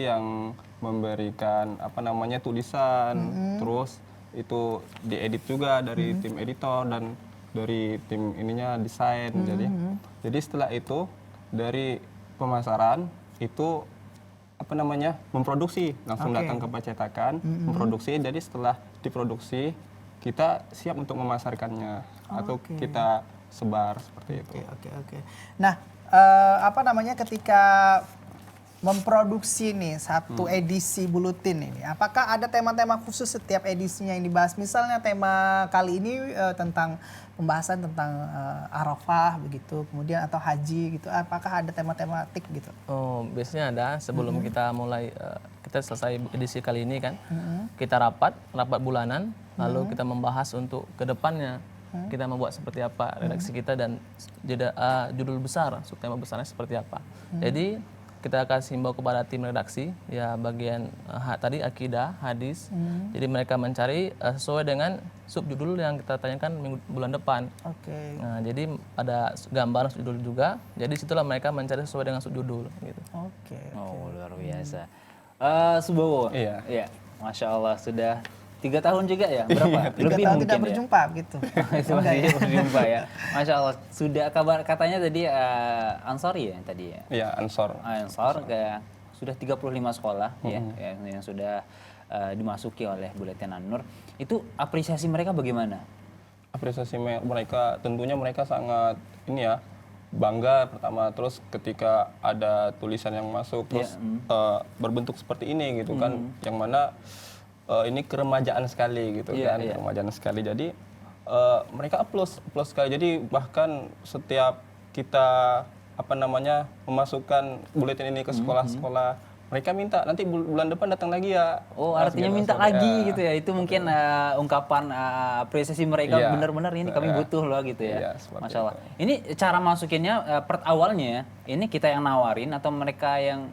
yang memberikan tulisan, terus itu diedit juga dari tim editor dan dari tim ininya desain. Jadi setelah itu dari pemasaran itu memproduksi, langsung datang ke percetakan, memproduksi. Jadi setelah diproduksi kita siap untuk memasarkannya atau kita sebar seperti itu. Oke. Nah, ketika memproduksi nih satu edisi buletin ini, apakah ada tema-tema khusus setiap edisinya yang dibahas? Misalnya tema kali ini tentang pembahasan tentang Arafah begitu, kemudian atau haji gitu. Apakah ada tema-tematik gitu? Oh, biasanya ada sebelum kita mulai kita selesai edisi kali ini kan. Kita rapat bulanan, lalu kita membahas untuk kedepannya kita membuat seperti apa redaksi kita dan judul besar, subtema besarnya seperti apa. Jadi kita kasih himbau kepada tim redaksi ya bagian tadi akidah, hadis. Jadi mereka mencari sesuai dengan subjudul yang kita tanyakan bulan depan. Oke. Nah, jadi ada gambar subjudul juga. Jadi situlah mereka mencari sesuai dengan subjudul gitu. Oke. Oh, luar biasa. Subowo. Iya. Iya. Masya Allah, sudah 3 tahun juga ya? Berapa? 3 Lebih tahun mungkin tidak ya? berjumpa gitu. Itu masih berjumpa ya. Masya Allah. Sudah kabar katanya tadi Ansori ya tadi ya? Iya, Ansor. Ansor kayak sudah 35 sekolah ya yang sudah dimasuki oleh Buletin An-Nur. Itu apresiasi mereka bagaimana? Apresiasi mereka tentunya mereka sangat bangga pertama, terus ketika ada tulisan yang masuk terus berbentuk seperti ini gitu kan, yang mana ini keremajaan sekali gitu kan, keremajaan sekali. Jadi mereka applause sekali. Jadi bahkan setiap kita memasukkan buletin ini ke sekolah-sekolah, mereka minta nanti bulan depan datang lagi ya. Oh, artinya minta lagi gitu ya. Itu mungkin ungkapan apresiasi mereka benar-benar ini kami butuh loh gitu ya. Iya, seperti Masya Allah. Ini cara masukinnya awalnya ini kita yang nawarin atau mereka yang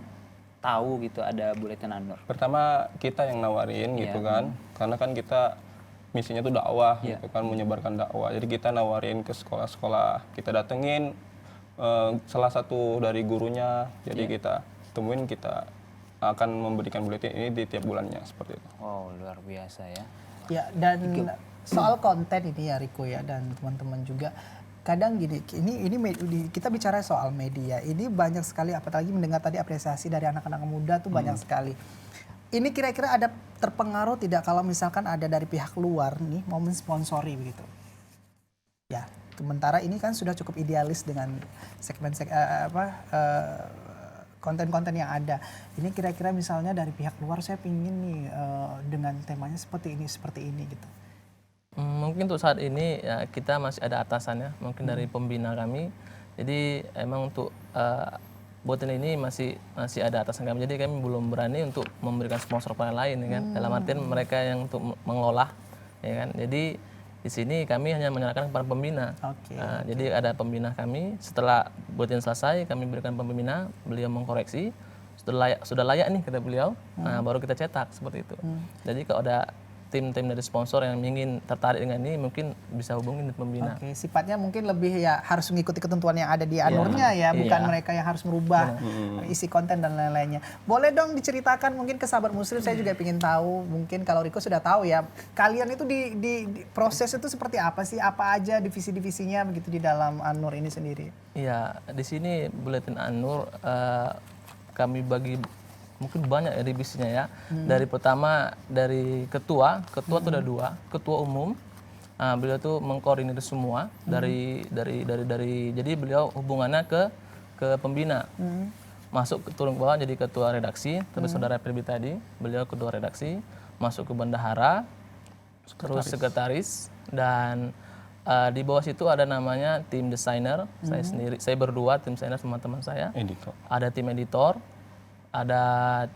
tahu gitu ada Buletin An-Nur? Pertama kita yang nawarin gitu kan, karena kan kita misinya tuh dakwah gitu kan, menyebarkan dakwah. Jadi kita nawarin ke sekolah-sekolah, kita datengin salah satu dari gurunya, jadi kita temuin, kita akan memberikan buletin ini di tiap bulannya seperti itu. Wow, luar biasa ya. Ya, dan soal konten ini ya Riko ya dan teman-teman juga kadang gini, kita bicara soal media, ini banyak sekali apalagi mendengar tadi apresiasi dari anak-anak muda tuh banyak sekali. Ini kira-kira ada terpengaruh tidak kalau misalkan ada dari pihak luar nih mau mensponsori begitu? Ya, sementara ini kan sudah cukup idealis dengan konten-konten yang ada. Ini kira-kira misalnya dari pihak luar saya pingin nih dengan temanya seperti ini gitu. Mungkin untuk saat ini ya kita masih ada atasannya, mungkin dari pembina kami. Jadi emang untuk buletin ini masih ada atasan kami. Jadi kami belum berani untuk memberikan sponsor kepada lain, ya kan. Dalam artian mereka yang untuk mengolah, ya kan. Jadi di sini kami hanya menyerahkan kepada pembina. Jadi ada pembina kami. Setelah buletin selesai, kami berikan pembina, beliau mengkoreksi. Sudah layak nih kata beliau. Nah, baru kita cetak seperti itu. Jadi kalau ada tim-tim dari sponsor yang ingin tertarik dengan ini mungkin bisa hubungi pembina. Oke, sifatnya mungkin lebih ya harus mengikuti ketentuan yang ada di Anurnya ya, bukan mereka yang harus merubah isi konten dan lain-lainnya. Boleh dong diceritakan mungkin ke sahabat muslim, saya juga ingin tahu, mungkin kalau Riko sudah tahu ya, kalian itu di proses itu seperti apa sih? Apa aja divisi-divisinya begitu di dalam Anur ini sendiri? Iya, di sini Buletin Anur kami bagi mungkin banyak ya divisinya ya. Dari pertama dari ketua itu ada 2, ketua umum. Beliau tuh mengkoordinir semua dari jadi beliau hubungannya ke pembina. Masuk turun ke bawah jadi ketua redaksi, terus saudara Febri tadi, beliau ketua redaksi, masuk ke bendahara, terus sekretaris dan di bawah situ ada namanya tim desainer, saya berdua tim desainer sama teman saya. Editor. Ada tim editor, ada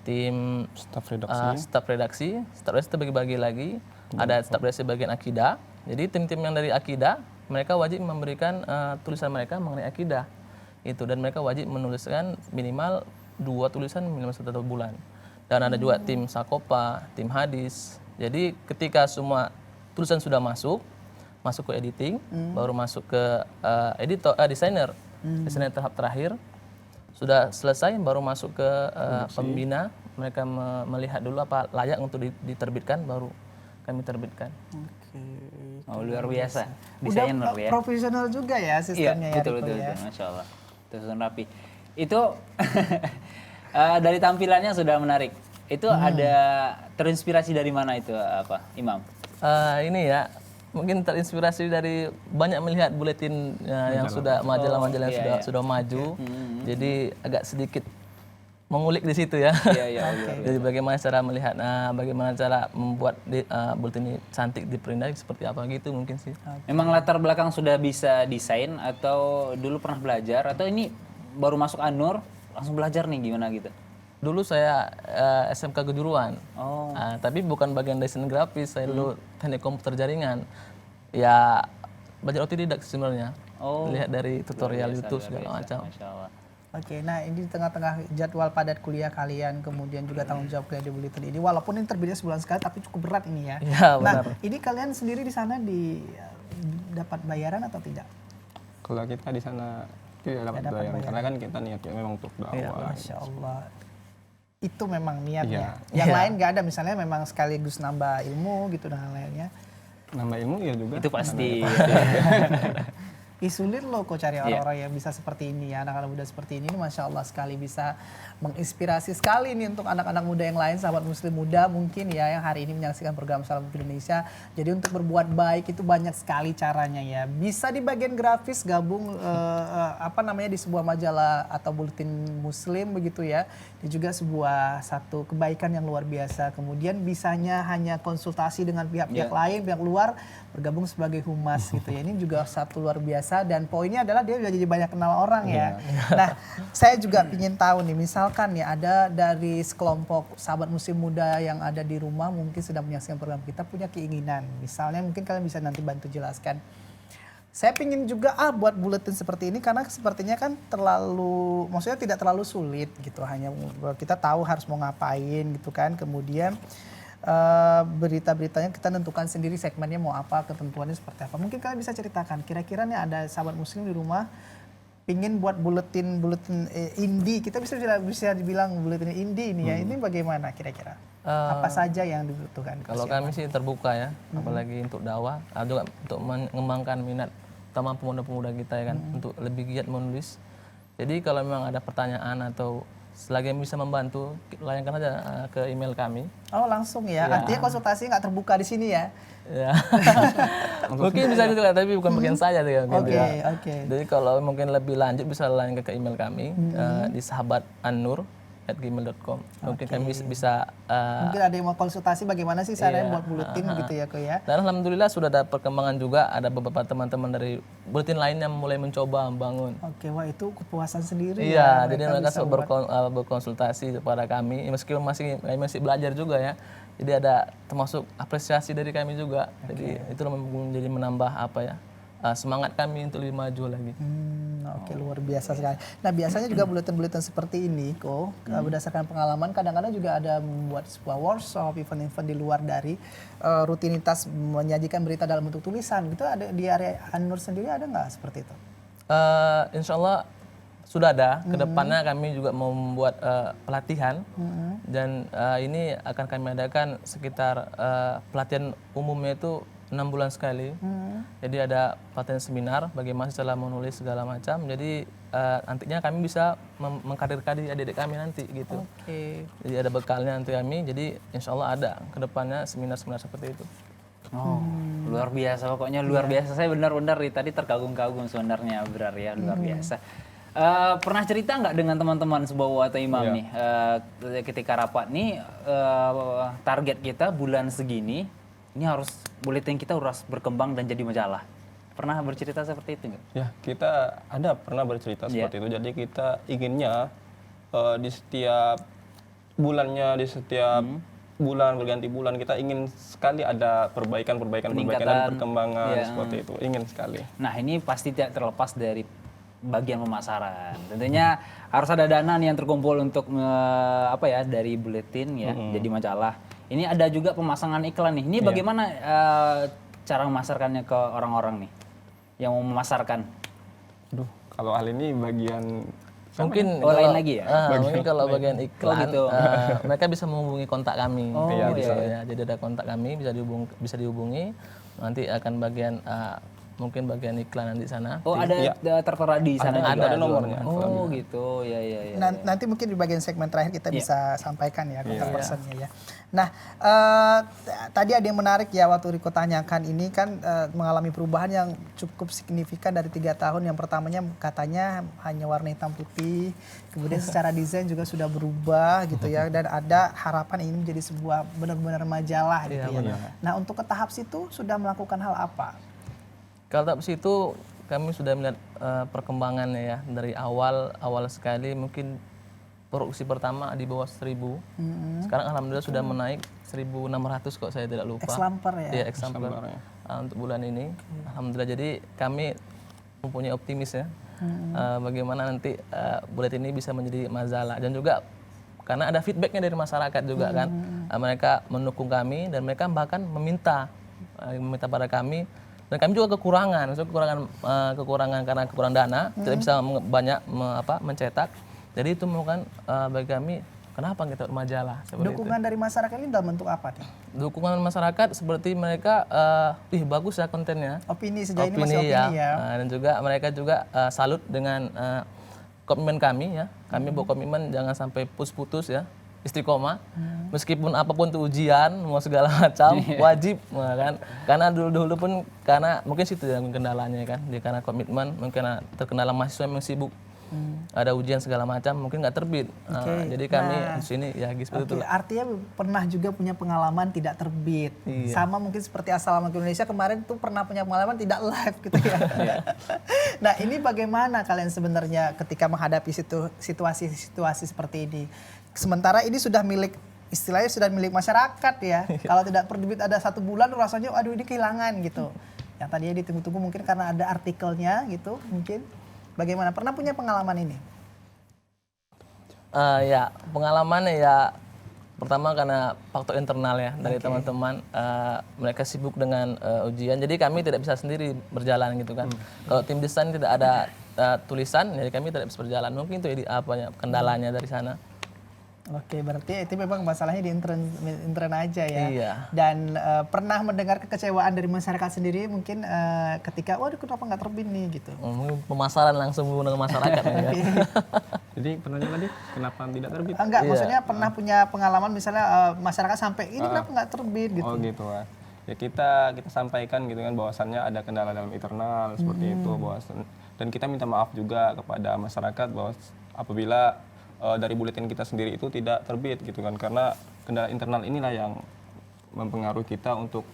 tim Staf redaksi. staf redaksi terbagi-bagi lagi, ada staf redaksi bagian akidah. Jadi tim-tim yang dari akidah, mereka wajib memberikan tulisan mereka mengenai akidah. Itu, dan mereka wajib menuliskan minimal 2 tulisan minimal 1 bulan. Dan ada juga tim Sakopa, tim hadis. Jadi ketika semua tulisan sudah masuk ke editing, baru masuk ke desainer tahap terakhir. Sudah selesai baru masuk ke pembina, mereka melihat dulu apa layak untuk diterbitkan, baru kami terbitkan. Oh, luar biasa. Udah Desainer ya. profesional juga ya sistemnya ya Riko ya. Masya Allah. Tersusun rapi. Itu dari tampilannya sudah menarik. Itu ada terinspirasi dari mana itu apa, Imam? Ini ya, mungkin terinspirasi dari banyak melihat buletin yang sudah majalah-majalah yang sudah maju. Jadi agak sedikit mengulik di situ ya. Jadi bagaimana cara melihat, bagaimana cara membuat buletin ini cantik di print seperti apa gitu mungkin sih. Memang latar belakang sudah bisa desain atau dulu pernah belajar atau ini baru masuk Anur langsung belajar nih gimana gitu? Dulu saya SMK kejuruan, tapi bukan bagian desain grafis, saya dulu teknik komputer jaringan. Ya belajar otodidak sebenarnya, lihat dari tutorial YouTube segala macam. Oke, nah ini di tengah-tengah jadwal padat kuliah kalian, kemudian juga tanggung jawab kalian di Buletin ini, walaupun ini terbitnya sebulan sekali, tapi cukup berat ini ya. Ya nah, benar. ini kalian sendiri di sana dapat bayaran atau tidak? Kalau kita di sana tidak dapat bayaran karena kan kita niatnya memang untuk dakwah. Masya Allah. Itu memang niatnya. Yang lain nggak ada, misalnya memang sekaligus nambah ilmu gitu dan lainnya. Nambah ilmu ya juga. Itu pasti. Sulit loh kok cari orang-orang yang bisa seperti ini ya, anak-anak muda seperti ini Masya Allah sekali, bisa menginspirasi sekali nih untuk anak-anak muda yang lain, sahabat muslim muda mungkin ya yang hari ini menyaksikan program Salam Indonesia. Jadi untuk berbuat baik itu banyak sekali caranya ya, bisa di bagian grafis gabung di sebuah majalah atau buletin muslim begitu ya, dan juga satu kebaikan yang luar biasa. Kemudian bisanya hanya konsultasi dengan pihak-pihak lain, pihak luar, bergabung sebagai humas gitu ya, ini juga satu luar biasa. Dan poinnya adalah dia udah jadi banyak kenal orang ya. Nah, saya juga ingin tahu nih, misalkan ya ada dari sekelompok sahabat muslim muda yang ada di rumah mungkin sedang menyaksikan program kita, punya keinginan. Misalnya mungkin kalian bisa nanti bantu jelaskan. Saya pingin juga buat buletin seperti ini karena sepertinya kan maksudnya tidak terlalu sulit gitu. Hanya kita tahu harus mau ngapain gitu kan. Kemudian berita-beritanya kita tentukan sendiri segmennya mau apa, ketentuannya seperti apa. Mungkin kalian bisa ceritakan, kira-kira nih ada sahabat muslim di rumah pingin buat buletin indie, kita bisa dibilang buletin indie ini ya. Ini bagaimana kira-kira? Apa saja yang dibutuhkan? Kalau kami sih terbuka ya, apalagi untuk dakwah, juga untuk mengembangkan minat utama pemuda-pemuda kita ya kan, untuk lebih giat menulis. Jadi kalau memang ada pertanyaan atau selagi yang bisa membantu, layangkan aja ke email kami. Oh langsung ya, artinya konsultasi nggak terbuka di sini ya? Ya. Mungkin bisa juga, tapi bukan bagian saya tuh ya. Oke. Jadi kalau mungkin lebih lanjut bisa layangkan ke email kami di sahabatannur@gmail.com. Mungkin kami bisa Mungkin ada yang mau konsultasi bagaimana sih caranya buat buletin gitu ya Ko ya. dan alhamdulillah sudah ada perkembangan juga, ada beberapa teman-teman dari buletin lain yang mulai mencoba membangun. Oke, wah itu kepuasan sendiri Iya, ya. jadi mereka berkonsultasi kepada kami, meskipun masih belajar juga ya. Jadi ada termasuk apresiasi dari kami juga. Jadi itu menjadi menambah semangat kami untuk lebih maju lagi. Oke, luar biasa sekali. Nah biasanya juga buletin-buletin seperti ini Ko, berdasarkan pengalaman kadang-kadang juga ada membuat sebuah workshop, event-event di luar dari rutinitas menyajikan berita dalam bentuk tulisan gitu. Ada di area An-Nur sendiri ada nggak seperti itu? Insya Allah sudah ada. Kedepannya kami juga mau membuat pelatihan dan ini akan kami adakan sekitar pelatihan umumnya itu 6 bulan sekali. Jadi ada pelatihan seminar bagaimana cara menulis segala macam. Jadi nantinya kami bisa mengkaderkan adik-adik kami nanti gitu. Oke. Jadi ada bekalnya nanti kami. Jadi insya Allah ada kedepannya seminar-seminar seperti itu. Oh, luar biasa pokoknya luar biasa. Saya benar-benar tadi terkagum-kagum sebenarnya Abrar ya, luar biasa. Pernah cerita nggak dengan teman-teman Subawah atau Imam nih ketika rapat nih target kita bulan segini ini harus buletin kita harus berkembang dan jadi majalah. Pernah bercerita seperti itu nggak? Ya, kita pernah bercerita seperti itu. Jadi kita inginnya di setiap bulannya, di setiap bulan berganti bulan kita ingin sekali ada perbaikan dan perkembangan seperti itu. Ingin sekali. Nah, ini pasti tidak terlepas dari bagian pemasaran. Tentunya harus ada dana nih yang terkumpul untuk dari buletin ya, jadi majalah. Ini ada juga pemasangan iklan nih. Ini bagaimana cara memasarkannya ke orang-orang nih yang mau memasarkan? Aduh, kalau hal ini bagian Mungkin lain lagi ya? Mungkin kalau bagian iklan, gitu. mereka bisa menghubungi kontak kami. iya, Ya. Jadi ada kontak kami, bisa dihubungi. Nanti akan mungkin bagian iklan nanti sana. Oh, ada tertera di sana juga? Ada nomornya. Oh, gitu. Ya. Nanti mungkin di bagian segmen terakhir kita bisa sampaikan ya kontak personnya ya. Nah, tadi ada yang menarik ya waktu Riko tanyakan ini kan mengalami perubahan yang cukup signifikan dari 3 tahun. Yang pertamanya katanya hanya warna hitam putih, kemudian secara desain juga sudah berubah gitu ya, dan ada harapan ini menjadi sebuah benar-benar majalah gitu ya. Nah, untuk ke tahap situ sudah melakukan hal apa? Kalau tahap situ kami sudah melihat perkembangannya ya, dari awal sekali mungkin produksi pertama di bawah 1.000. Sekarang alhamdulillah sudah menaik 1.600 kok saya tidak lupa. Ex-lamper ya? Iya, ex-lamper. Untuk bulan ini alhamdulillah, jadi kami mempunyai optimis ya bagaimana nanti buletin ini bisa menjadi majalah, dan juga karena ada feedbacknya dari masyarakat juga kan, mereka mendukung kami dan mereka bahkan meminta pada kami. Dan kami juga kekurangan karena kekurangan dana, tidak bisa banyak mencetak. Jadi itu bukan bagi kami, kenapa kita majalah seperti Dukungan dari masyarakat ini dalam bentuk apa nih? Dukungan masyarakat seperti mereka, bagus ya kontennya. Opini sejauh ini masih opini ya. Dan juga mereka juga salut dengan komitmen kami ya. Kami buat komitmen jangan sampai putus-putus ya. Istiqomah, meskipun apapun tuh ujian mau segala macam wajib kan, karena dulu pun karena mungkin situ yang kendalanya kan, karena komitmen, mungkin terkendala mahasiswa yang sibuk, ada ujian segala macam mungkin nggak terbit. Jadi kami di sini ya seperti itu. Artinya pernah juga punya pengalaman tidak terbit, sama mungkin seperti Assalamualaikum Indonesia kemarin tuh pernah punya pengalaman tidak live gitu ya. Nah ini bagaimana kalian sebenarnya ketika menghadapi situasi seperti ini? Sementara ini sudah istilahnya sudah milik masyarakat ya. Kalau tidak terbit ada 1 bulan rasanya aduh ini kehilangan gitu. Yang tadinya ditunggu-tunggu mungkin karena ada artikelnya gitu mungkin. Bagaimana? Pernah punya pengalaman ini? Ya pengalamannya ya pertama karena faktor internal ya dari teman-teman, mereka sibuk dengan ujian, jadi kami tidak bisa sendiri berjalan gitu kan. Kalau tim desain tidak ada tulisan, jadi kami tidak bisa berjalan. Mungkin itu kendalanya dari sana. Oke, berarti itu memang masalahnya di intern aja ya. Iya. Dan pernah mendengar kekecewaan dari masyarakat sendiri mungkin ketika, waduh kenapa nggak terbit nih gitu. Mungkin pemasaran langsung dengan masyarakat ya. Jadi pertanyaan tadi kenapa tidak terbit? Enggak, maksudnya pernah punya pengalaman misalnya masyarakat sampai ini kenapa nggak terbit gitu. Oh gitu ya. Ya kita sampaikan gitu kan bahwasannya ada kendala dalam internal seperti itu dan kita minta maaf juga kepada masyarakat bahwa apabila dari buletin kita sendiri itu tidak terbit gitu kan, karena kendala internal inilah yang mempengaruhi kita untuk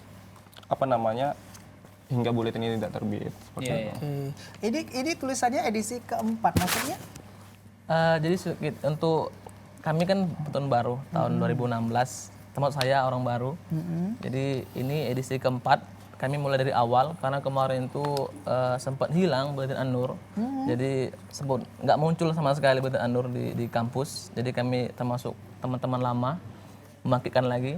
hingga buletin ini tidak terbit seperti itu. Oke. Ini tulisannya edisi keempat maksudnya? Jadi untuk kami kan tahun baru, tahun 2016, termasuk saya orang baru. Jadi ini edisi keempat, kami mulai dari awal karena kemarin itu sempat hilang buletin An-Nur. Jadi sempat nggak muncul sama sekali buletin An-Nur di kampus. Jadi kami termasuk teman-teman lama membangkitkan lagi.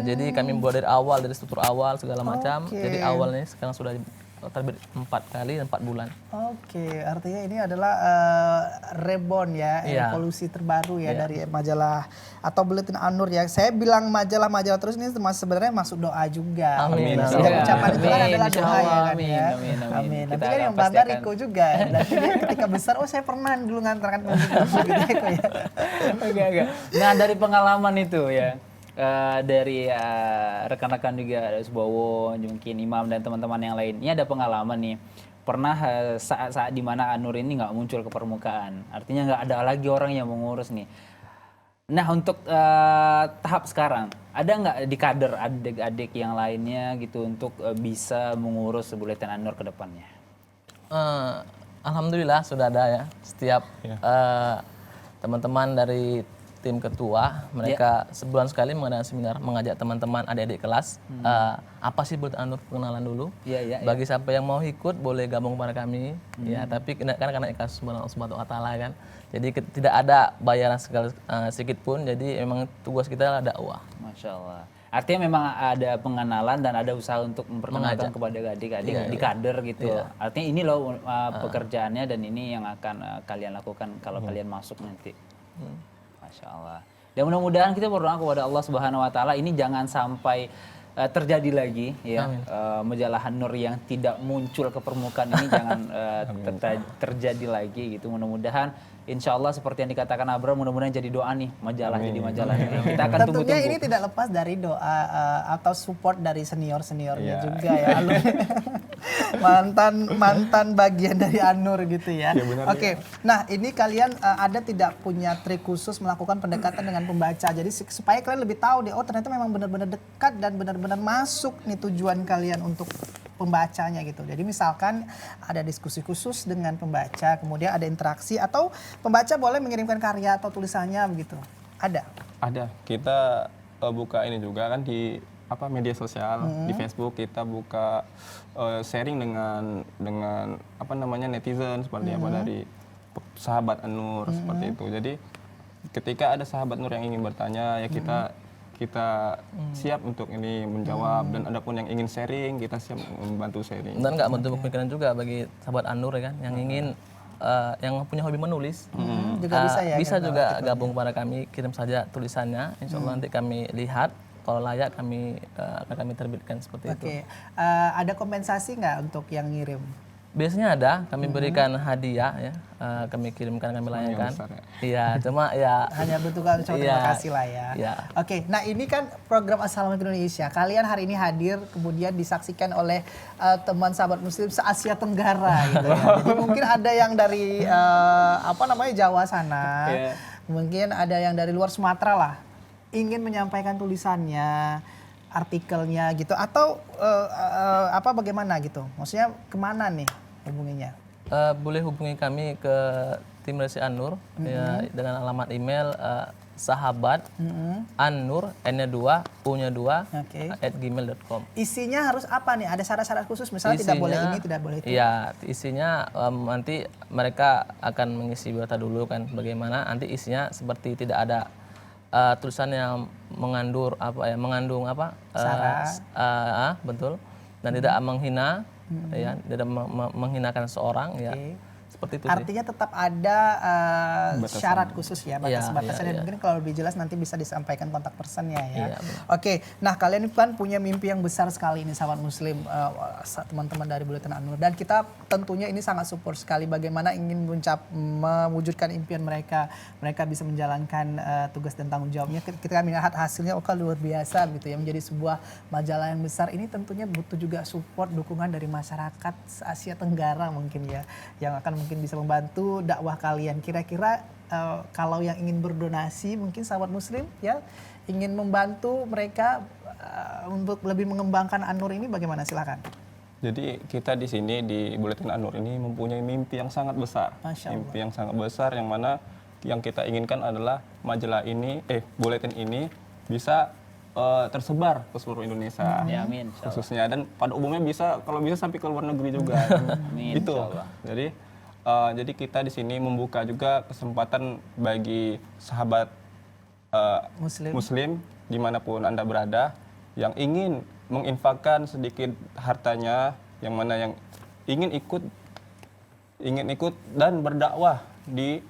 Jadi kami buat dari awal, dari struktur awal segala macam. Jadi awalnya sekarang sudah terbit 4 kali 4 bulan. Oke, artinya ini adalah reborn ya, evolusi terbaru ya dari majalah atau buletin An-Nur ya. Saya bilang majalah-majalah terus ini sebenarnya masuk doa juga. Amin. Ya, ucapan itu kan adalah doa ya kan amin, ya. amin. Nanti Kita kan yang pasti bangga akan- Riko juga. Nanti dia ketika besar, oh saya pernah dulu ngantarkan buku gitu ya Riko ya. Enggak. Nah dari pengalaman itu ya, dari rekan-rekan juga ada Subowo, mungkin Imam dan teman-teman yang lain. Ini ada pengalaman nih, pernah saat-saat di mana An-Nur ini nggak muncul ke permukaan, artinya nggak ada lagi orang yang mengurus nih. Nah untuk tahap sekarang, ada nggak di kader adik-adik yang lainnya gitu untuk bisa mengurus buletin An-Nur ke depannya? Alhamdulillah sudah ada ya. Setiap teman-teman dari tim ketua, mereka sebulan sekali mengadakan seminar, mengajak teman-teman adik-adik kelas, apa sih buletin An-Nur, pengenalan dulu. Bagi siapa yang mau ikut boleh gabung pada kami, ya. Tapi karena ikhlas subhanahu wa ta'ala kan, jadi tidak ada bayaran sedikit pun. Jadi memang tugas kita dakwah. Masya Allah. Artinya memang ada pengenalan dan ada usaha untuk memperkenalkan kepada adik-adik di kader gitu. Artinya ini loh pekerjaannya dan ini yang akan kalian lakukan kalau kalian masuk nanti. Masya Allah. Dan mudah-mudahan kita berdoa kepada Allah Subhanahu Wa Taala ini jangan sampai terjadi lagi ya majalah An-Nur yang tidak muncul ke permukaan ini jangan terjadi lagi gitu. Mudah-mudahan insya Allah seperti yang dikatakan Abra, mudah-mudahan jadi doa nih majalah jadi majalah ini. Kita akan Tentunya tunggu-tunggu. ini tidak lepas dari doa atau support dari senior-seniornya juga ya. mantan bagian dari An-Nur gitu ya. Oke. Nah, ini kalian ada tidak punya trik khusus melakukan pendekatan dengan pembaca. Jadi supaya kalian lebih tahu deh, oh ternyata memang benar-benar dekat dan benar-benar masuk nih tujuan kalian untuk pembacanya gitu. Jadi misalkan ada diskusi khusus dengan pembaca, kemudian ada interaksi atau pembaca boleh mengirimkan karya atau tulisannya begitu. Ada? Ada. Kita buka ini juga kan di media sosial, di Facebook kita buka sharing dengan netizen seperti apa dari sahabat An-Nur seperti itu. Jadi ketika ada sahabat Nur yang ingin bertanya ya kita siap untuk ini menjawab, dan adapun yang ingin sharing kita siap membantu sharing. Dan nggak menutup kemungkinan juga bagi sahabat An-Nur ya kan, yang ingin yang punya hobi menulis, Juga bisa ya? bisa juga gabung pada kami, kirim saja tulisannya, insya Allah nanti kami lihat, kalau layak akan kami terbitkan seperti itu. Oke. Ada kompensasi nggak untuk yang ngirim? Biasanya ada, kami berikan hadiah ya, kami kirimkan, kami layangkan. Iya, cuma ya Hanya bentuk ucapan terima kasih lah ya. Iya. Oke, nah ini kan program Assalamualaikum Indonesia. Kalian hari ini hadir, kemudian disaksikan oleh teman sahabat Muslim se-Asia Tenggara gitu ya. Jadi mungkin ada yang dari Jawa sana, mungkin ada yang dari luar Sumatera lah, ingin menyampaikan tulisannya, artikelnya gitu, atau bagaimana gitu? Maksudnya kemana nih hubunginya? boleh hubungi kami ke tim Redaksi An-Nur ya, dengan alamat email sahabat An-Nur N-nya 2 U-nya 2 @gmail.com. Isinya harus apa nih? Ada syarat-syarat khusus misalnya tidak boleh ini, tidak boleh itu. Iya, isinya nanti mereka akan mengisi biota dulu kan, bagaimana nanti isinya seperti tidak ada tulisan yang mengandung sara, betul, dan tidak menghina, ya, tidak menghinakan seorang, ya, seperti itu sih. Artinya tetap ada syarat khusus ya, batas-batasan. Dan mungkin kalau lebih jelas nanti bisa disampaikan kontak personnya ya. Iya, benar. Oke, nah kalian ini kan punya mimpi yang besar sekali ini sahabat muslim, teman-teman dari Buletin An-Nur. Dan kita tentunya ini sangat support sekali bagaimana ingin mewujudkan impian mereka. Mereka bisa menjalankan tugas dan tanggung jawabnya. Kita melihat hasilnya luar biasa gitu ya, menjadi sebuah majalah yang besar. Ini tentunya butuh juga support, dukungan dari masyarakat Asia Tenggara mungkin ya, yang akan mungkin bisa membantu dakwah kalian. Kira-kira kalau yang ingin berdonasi mungkin sahabat muslim ya, ingin membantu mereka untuk lebih mengembangkan An-Nur ini, bagaimana? Silakan. Jadi kita di sini di Buletin An-Nur ini mempunyai mimpi yang sangat besar. Masya Allah. Mimpi yang sangat besar yang mana yang kita inginkan adalah majalah ini, Buletin ini bisa tersebar ke seluruh Indonesia. Ya, amin. Insya Allah. Khususnya, dan pada umumnya bisa, kalau bisa sampai ke luar negeri juga. Amin, Itu. insya Allah. Jadi kita di sini membuka juga kesempatan bagi sahabat Muslim dimanapun Anda berada yang ingin menginfakkan sedikit hartanya, yang mana yang ingin ikut dan berdakwah di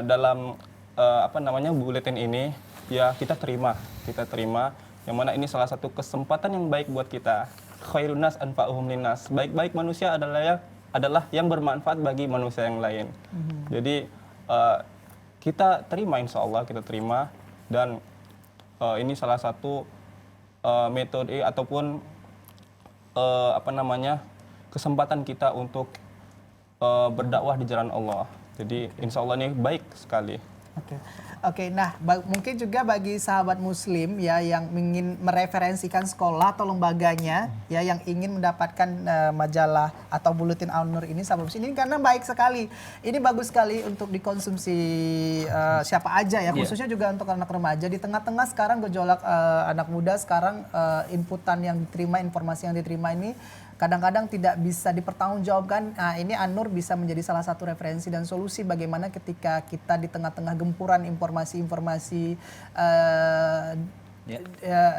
dalam buletin ini, ya kita terima, yang mana ini salah satu kesempatan yang baik buat kita. Khairun nas anfa'uhum linnas. Baik-baik manusia adalah yang bermanfaat bagi manusia yang lain. Jadi kita terima, insya Allah kita terima, dan ini salah satu metode ataupun kesempatan kita untuk berdakwah di jalan Allah. Jadi insya Allah ini baik sekali. Oke. Nah mungkin juga bagi sahabat muslim ya yang ingin mereferensikan sekolah atau lembaganya ya, yang ingin mendapatkan majalah atau Buletin An-Nur ini, sahabat muslim ini karena baik sekali. Ini bagus sekali untuk dikonsumsi siapa aja ya, khususnya juga untuk anak remaja. Di tengah-tengah sekarang gejolak anak muda sekarang, inputan yang diterima, informasi yang diterima ini kadang-kadang tidak bisa dipertanggungjawabkan. Nah, ini An-Nur bisa menjadi salah satu referensi dan solusi bagaimana ketika kita di tengah-tengah gempuran informasi-informasi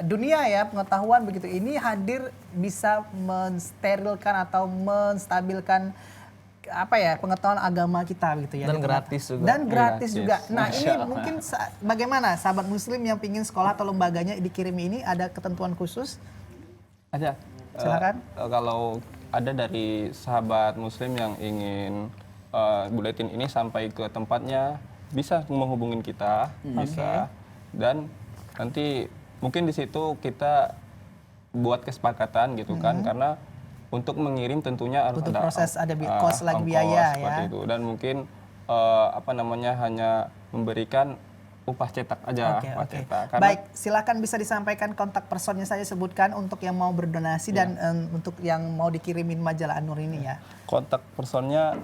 dunia ya, pengetahuan begitu. Ini hadir bisa mensterilkan atau menstabilkan pengetahuan agama kita gitu ya. Dan gratis juga. Dan gratis juga. Nah, Masya ini Allah. mungkin bagaimana sahabat muslim yang ingin sekolah atau lembaganya dikirim ini, ada ketentuan khusus? Ada. Silakan. Kalau ada dari sahabat muslim yang ingin buletin ini sampai ke tempatnya, bisa menghubungin kita, bisa. Dan nanti mungkin di situ kita buat kesepakatan gitu kan, karena untuk mengirim tentunya harus Butuh ada proses, ada cost lagi, biaya seperti ya. itu. Dan mungkin hanya memberikan upah cetak aja. Upah cetak. Karena Baik, silakan bisa disampaikan kontak personnya saya sebutkan untuk yang mau berdonasi dan untuk yang mau dikirimin majalah An-Nur ini ya. kontak personnya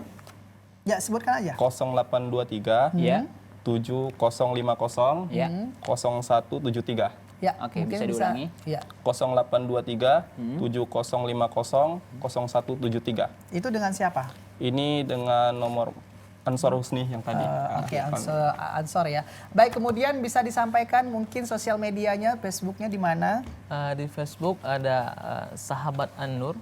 Ya, sebutkan aja. 0823 Ya. 7050 Ya. 0173. Ya, Oke, mungkin bisa diulangi. Ya. 0823 7050 0173. Itu dengan siapa? Ini dengan nomor Ansor Husni yang tadi. Oke, Ansor ya. Baik, kemudian bisa disampaikan mungkin sosial medianya, Facebooknya di mana? Di Facebook ada Sahabat An-Nur,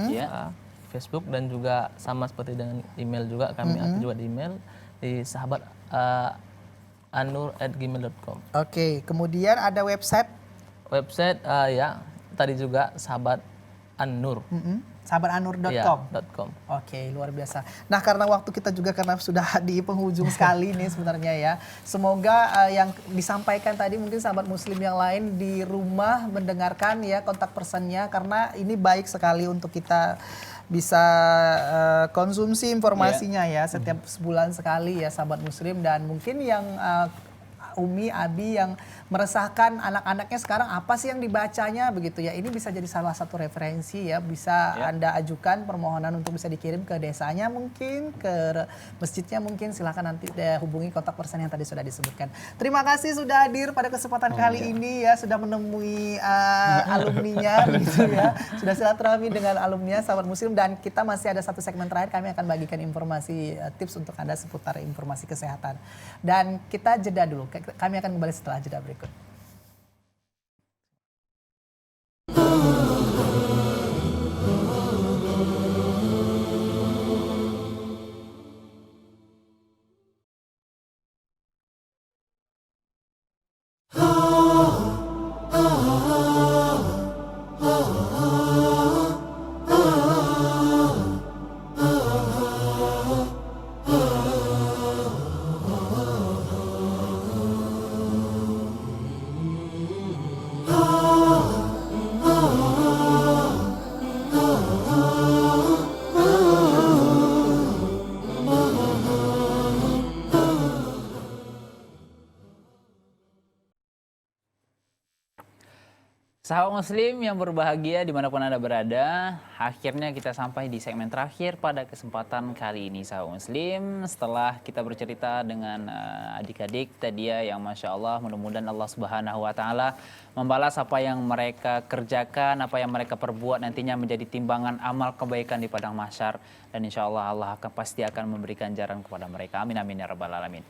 Ya. Facebook, dan juga sama seperti dengan email juga, kami ada juga di email di sahabat annur@gmail.com. Oke, kemudian ada website Website ya tadi juga Sahabat An-Nur. sahabatanur.com. Ya, .com. Oke, luar biasa. Nah, karena waktu kita juga karena sudah di penghujung sekali nih sebenarnya ya. Semoga yang disampaikan tadi mungkin sahabat muslim yang lain di rumah mendengarkan ya kontak personnya, karena ini baik sekali untuk kita bisa konsumsi informasinya ya setiap sebulan sekali ya sahabat muslim. Dan mungkin yang Umi, Abi yang meresahkan anak-anaknya sekarang apa sih yang dibacanya begitu ya. Ini bisa jadi salah satu referensi ya. Bisa Anda ajukan permohonan untuk bisa dikirim ke desanya mungkin, ke masjidnya mungkin. Silakan nanti hubungi kontak person yang tadi sudah disebutkan. Terima kasih sudah hadir pada kesempatan kali ini ya. Sudah menemui alumninya begitu ya. Sudah silaturahmi dengan alumninya sahabat muslim. Dan kita masih ada satu segmen terakhir, kami akan bagikan informasi tips untuk Anda seputar informasi kesehatan. Dan kita jeda dulu. Kami akan kembali setelah jeda berikut. Sahabat Muslim yang berbahagia dimanapun Anda berada, akhirnya kita sampai di segmen terakhir pada kesempatan kali ini sahabat Muslim. Setelah kita bercerita dengan adik-adik tadi ya yang Masya Allah, mudah-mudahan Allah Subhanahu Wa Taala membalas apa yang mereka kerjakan, apa yang mereka perbuat nantinya menjadi timbangan amal kebaikan di padang mahsyar. Dan insya Allah Allah pasti akan memberikan jaran kepada mereka. Amin amin ya rabbal alamin.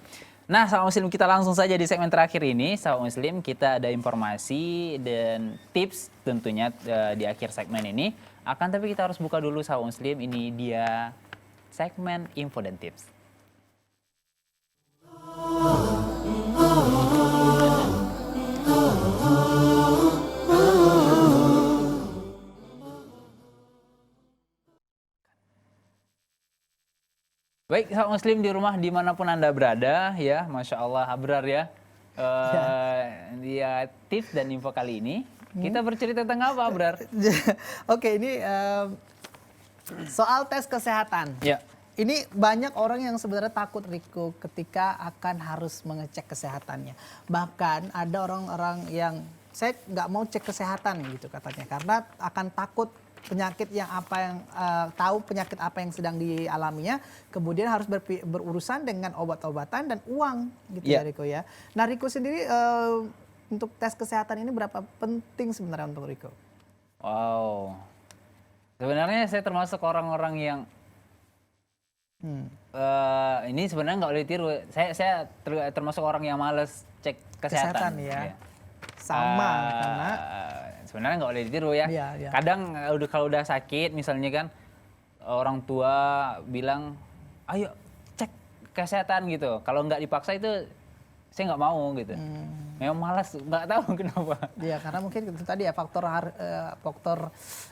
Nah, sahabat Muslim, kita langsung saja di segmen terakhir ini. Sahabat Muslim, kita ada informasi dan tips tentunya di akhir segmen ini. Akan tapi kita harus buka dulu sahabat Muslim, ini dia segmen info dan tips. Baik, sahabat Muslim di rumah dimanapun Anda berada ya, Masya Allah Abrar ya. Dia tips dan info kali ini kita bercerita tentang apa Abrar? Oke, ini soal tes kesehatan. Ya. Ini banyak orang yang sebenarnya takut Riko ketika akan harus mengecek kesehatannya. Bahkan ada orang-orang yang saya nggak mau cek kesehatan gitu katanya karena akan takut penyakit yang tahu penyakit apa yang sedang dialaminya, kemudian harus berurusan dengan obat-obatan dan uang gitu ya Riko ya. Nah Riko sendiri untuk tes kesehatan ini berapa penting sebenarnya untuk Riko? Wow, sebenarnya saya termasuk orang-orang yang ini sebenarnya nggak boleh ditiru. Saya termasuk orang yang males cek kesehatan ya. Sama karena sebenarnya nggak boleh ditiru ya. Iya. Kadang kalau udah sakit misalnya kan orang tua bilang ayo cek kesehatan gitu. Kalau nggak dipaksa itu saya nggak mau gitu. Memang malas, nggak tahu kenapa. Iya karena mungkin itu tadi ya faktor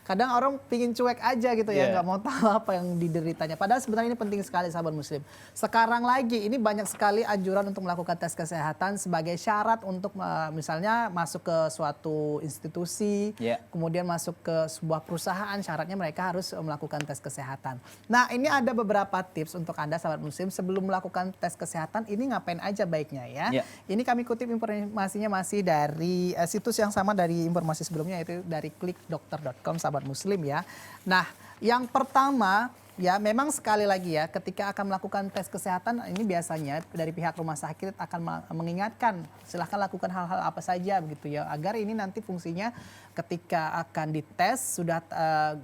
kadang orang pingin cuek aja gitu ya, nggak mau tahu apa yang dideritanya. Padahal sebenarnya ini penting sekali sahabat Muslim. Sekarang lagi ini banyak sekali anjuran untuk melakukan tes kesehatan sebagai syarat untuk misalnya masuk ke suatu institusi, kemudian masuk ke sebuah perusahaan, syaratnya mereka harus melakukan tes kesehatan. Nah ini ada beberapa tips untuk Anda sahabat Muslim sebelum melakukan tes kesehatan ini ngapain aja baiknya ya. Ini kami kutip informasinya masih dari situs yang sama dari informasi sebelumnya, yaitu dari klikdokter.com sahabat Muslim ya. Nah yang pertama ya memang sekali lagi ya ketika akan melakukan tes kesehatan ini biasanya dari pihak rumah sakit akan mengingatkan silahkan lakukan hal-hal apa saja begitu ya agar ini nanti fungsinya ketika akan dites sudah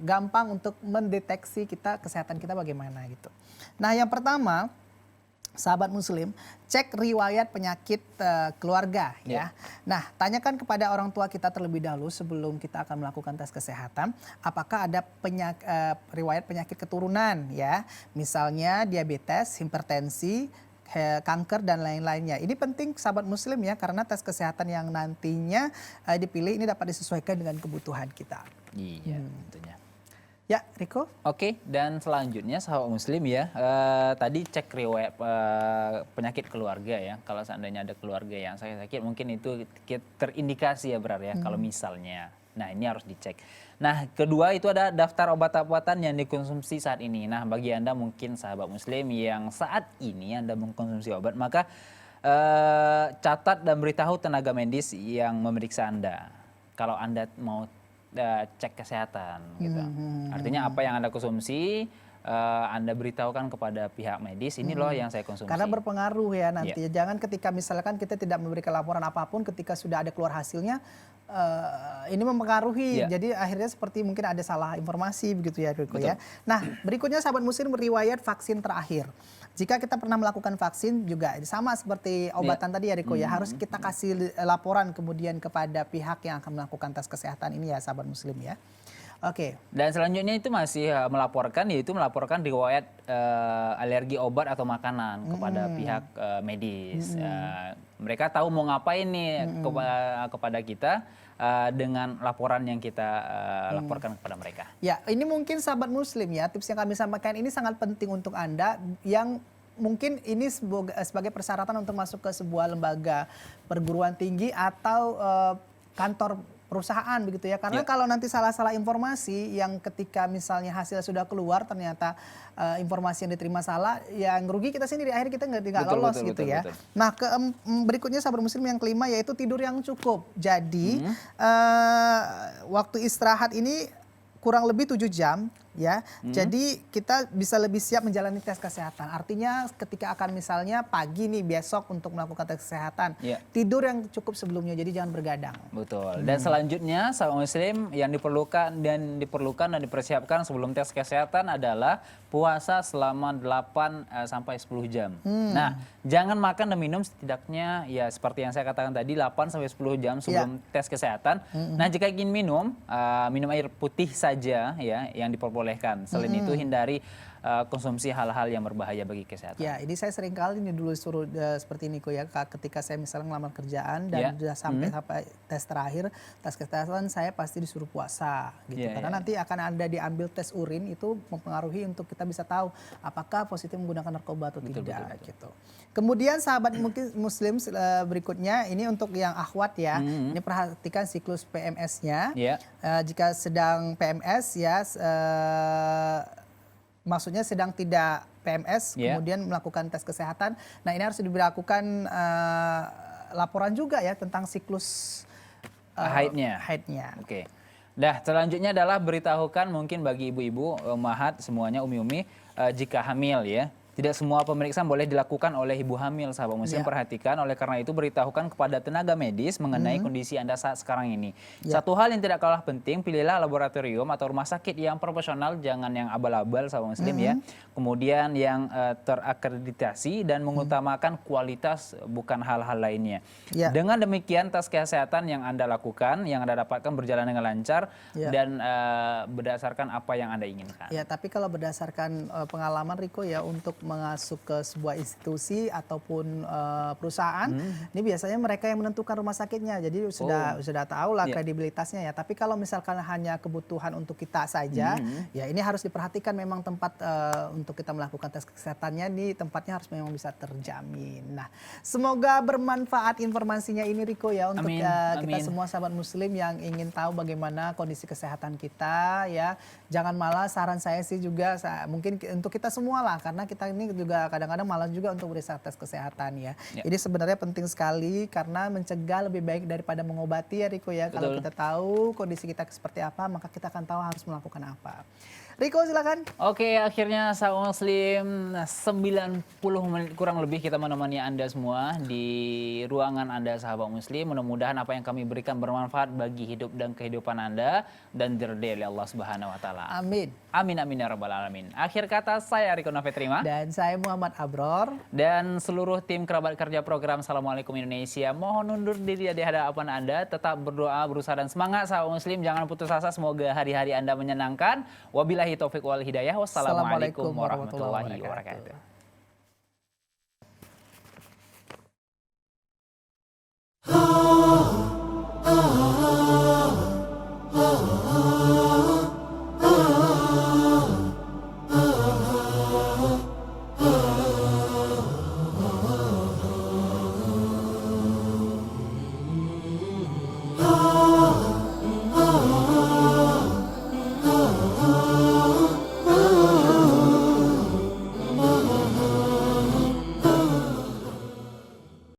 gampang untuk mendeteksi kesehatan kita bagaimana gitu. Nah yang pertama sahabat Muslim, cek riwayat penyakit keluarga ya. Nah, tanyakan kepada orang tua kita terlebih dahulu sebelum kita akan melakukan tes kesehatan, apakah ada riwayat penyakit keturunan ya. Misalnya diabetes, hipertensi, kanker dan lain-lainnya. Ini penting sahabat Muslim ya karena tes kesehatan yang nantinya dipilih ini dapat disesuaikan dengan kebutuhan kita. Iya, tentunya. Ya, Riko. Oke, dan selanjutnya sahabat Muslim ya, tadi cek riwayat penyakit keluarga ya. Kalau seandainya ada keluarga yang sakit mungkin itu terindikasi ya berarti ya kalau misalnya. Nah ini harus dicek. Nah kedua itu ada daftar obat-obatan yang dikonsumsi saat ini. Nah bagi Anda mungkin sahabat Muslim yang saat ini Anda mengkonsumsi obat, maka catat dan beritahu tenaga medis yang memeriksa Anda. Kalau Anda mau cek kesehatan gitu. Artinya apa yang Anda konsumsi Anda beritahukan kepada pihak medis ini loh yang saya konsumsi. Karena berpengaruh ya nanti. Jangan ketika misalkan kita tidak memberikan laporan apapun ketika sudah ada keluar hasilnya ini mempengaruhi. Jadi akhirnya seperti mungkin ada salah informasi begitu ya Riko ya. Nah, berikutnya sahabat Muslim riwayat vaksin terakhir. Jika kita pernah melakukan vaksin juga sama seperti obatan tadi ya Riko ya, harus kita kasih laporan kemudian kepada pihak yang akan melakukan tes kesehatan ini ya sahabat Muslim ya. Oke. Dan selanjutnya itu masih melaporkan riwayat alergi obat atau makanan kepada pihak medis. Mereka tahu mau ngapain nih kepada kita dengan laporan yang kita laporkan kepada mereka. Ya, ini mungkin sahabat Muslim ya, tips yang kami sampaikan ini sangat penting untuk Anda yang mungkin ini sebagai persyaratan untuk masuk ke sebuah lembaga perguruan tinggi atau kantor perusahaan begitu ya. Karena kalau nanti salah-salah informasi yang ketika misalnya hasil sudah keluar ternyata informasi yang diterima salah, yang rugi kita sendiri, akhirnya kita nggak lolos gitu ya. Nah, berikutnya sahabat muslim yang kelima yaitu tidur yang cukup. Jadi waktu istirahat ini kurang lebih 7 jam ya. Jadi kita bisa lebih siap menjalani tes kesehatan. Artinya ketika akan misalnya pagi nih besok untuk melakukan tes kesehatan, tidur yang cukup sebelumnya, jadi jangan bergadang. Betul. Dan selanjutnya sahabat muslim yang diperlukan dan dipersiapkan sebelum tes kesehatan adalah puasa selama 8 sampai 10 jam. Nah, jangan makan dan minum setidaknya ya seperti yang saya katakan tadi 8 sampai 10 jam sebelum tes kesehatan. Nah, jika ingin minum air putih saja ya yang diperbolehkan. Selain itu hindari konsumsi hal-hal yang berbahaya bagi kesehatan. Ya, ini saya sering kali ini dulu suruh seperti ini ya, ketika saya misalnya ngelamar kerjaan dan sudah sampai tes terakhir, tes kesehatan saya pasti disuruh puasa gitu. Karena nanti akan ada diambil tes urin, itu mempengaruhi untuk kita bisa tahu apakah positif menggunakan narkoba atau tidak gitu. Kemudian sahabat muslim berikutnya ini untuk yang akhwat ya. Ini perhatikan siklus PMS-nya. Jika sedang PMS ya maksudnya sedang tidak PMS, kemudian melakukan tes kesehatan. Nah, ini harus diberlakukan laporan juga ya tentang siklus haidnya. Oke. Dah, selanjutnya adalah beritahukan mungkin bagi ibu-ibu, ummahat semuanya, umi-umi jika hamil ya. Tidak semua pemeriksaan boleh dilakukan oleh ibu hamil, sahabat muslim. Perhatikan, oleh karena itu beritahukan kepada tenaga medis mengenai kondisi Anda saat sekarang ini. Satu hal yang tidak kalah penting, pilihlah laboratorium atau rumah sakit yang profesional, jangan yang abal-abal, sahabat muslim ya. Kemudian yang terakreditasi dan mengutamakan kualitas, bukan hal-hal lainnya. Dengan demikian, tes kesehatan yang Anda lakukan, yang Anda dapatkan berjalan dengan lancar dan berdasarkan apa yang Anda inginkan. Ya, tapi kalau berdasarkan pengalaman Riko ya, untuk masuk ke sebuah institusi ataupun perusahaan, ini biasanya mereka yang menentukan rumah sakitnya. Jadi sudah tahu lah kredibilitasnya ya. Tapi kalau misalkan hanya kebutuhan untuk kita saja, ya ini harus diperhatikan memang tempat untuk kita melakukan tes kesehatannya di tempatnya harus memang bisa terjamin. Nah, semoga bermanfaat informasinya ini Riko ya untuk kita semua sahabat muslim yang ingin tahu bagaimana kondisi kesehatan kita ya. Jangan malas, saran saya sih juga mungkin untuk kita semua lah, karena kita ini juga kadang-kadang malas juga untuk berusaha tes kesehatan ya. Jadi sebenarnya penting sekali karena mencegah lebih baik daripada mengobati ya Riko ya. Kalau kita tahu kondisi kita seperti apa, maka kita akan tahu harus melakukan apa. Riko silakan. Oke, akhirnya sahabat muslim 90 menit kurang lebih kita menemani Anda semua di ruangan Anda sahabat muslim. Mudah-mudahan apa yang kami berikan bermanfaat bagi hidup dan kehidupan Anda dan diridhai oleh Allah Subhanahu wa taala. Amin. Amin amin ya rabbal alamin. Akhir kata saya Riko Nafetrima dan saya Muhammad Abror dan seluruh tim kerabat kerja program Assalamualaikum Indonesia mohon undur diri di hadapan Anda. Tetap berdoa, berusaha dan semangat sahabat muslim. Jangan putus asa, semoga hari-hari Anda menyenangkan. Wabillahi taufiq wal hidayah. Wassalamualaikum warahmatullahi wabarakatuh.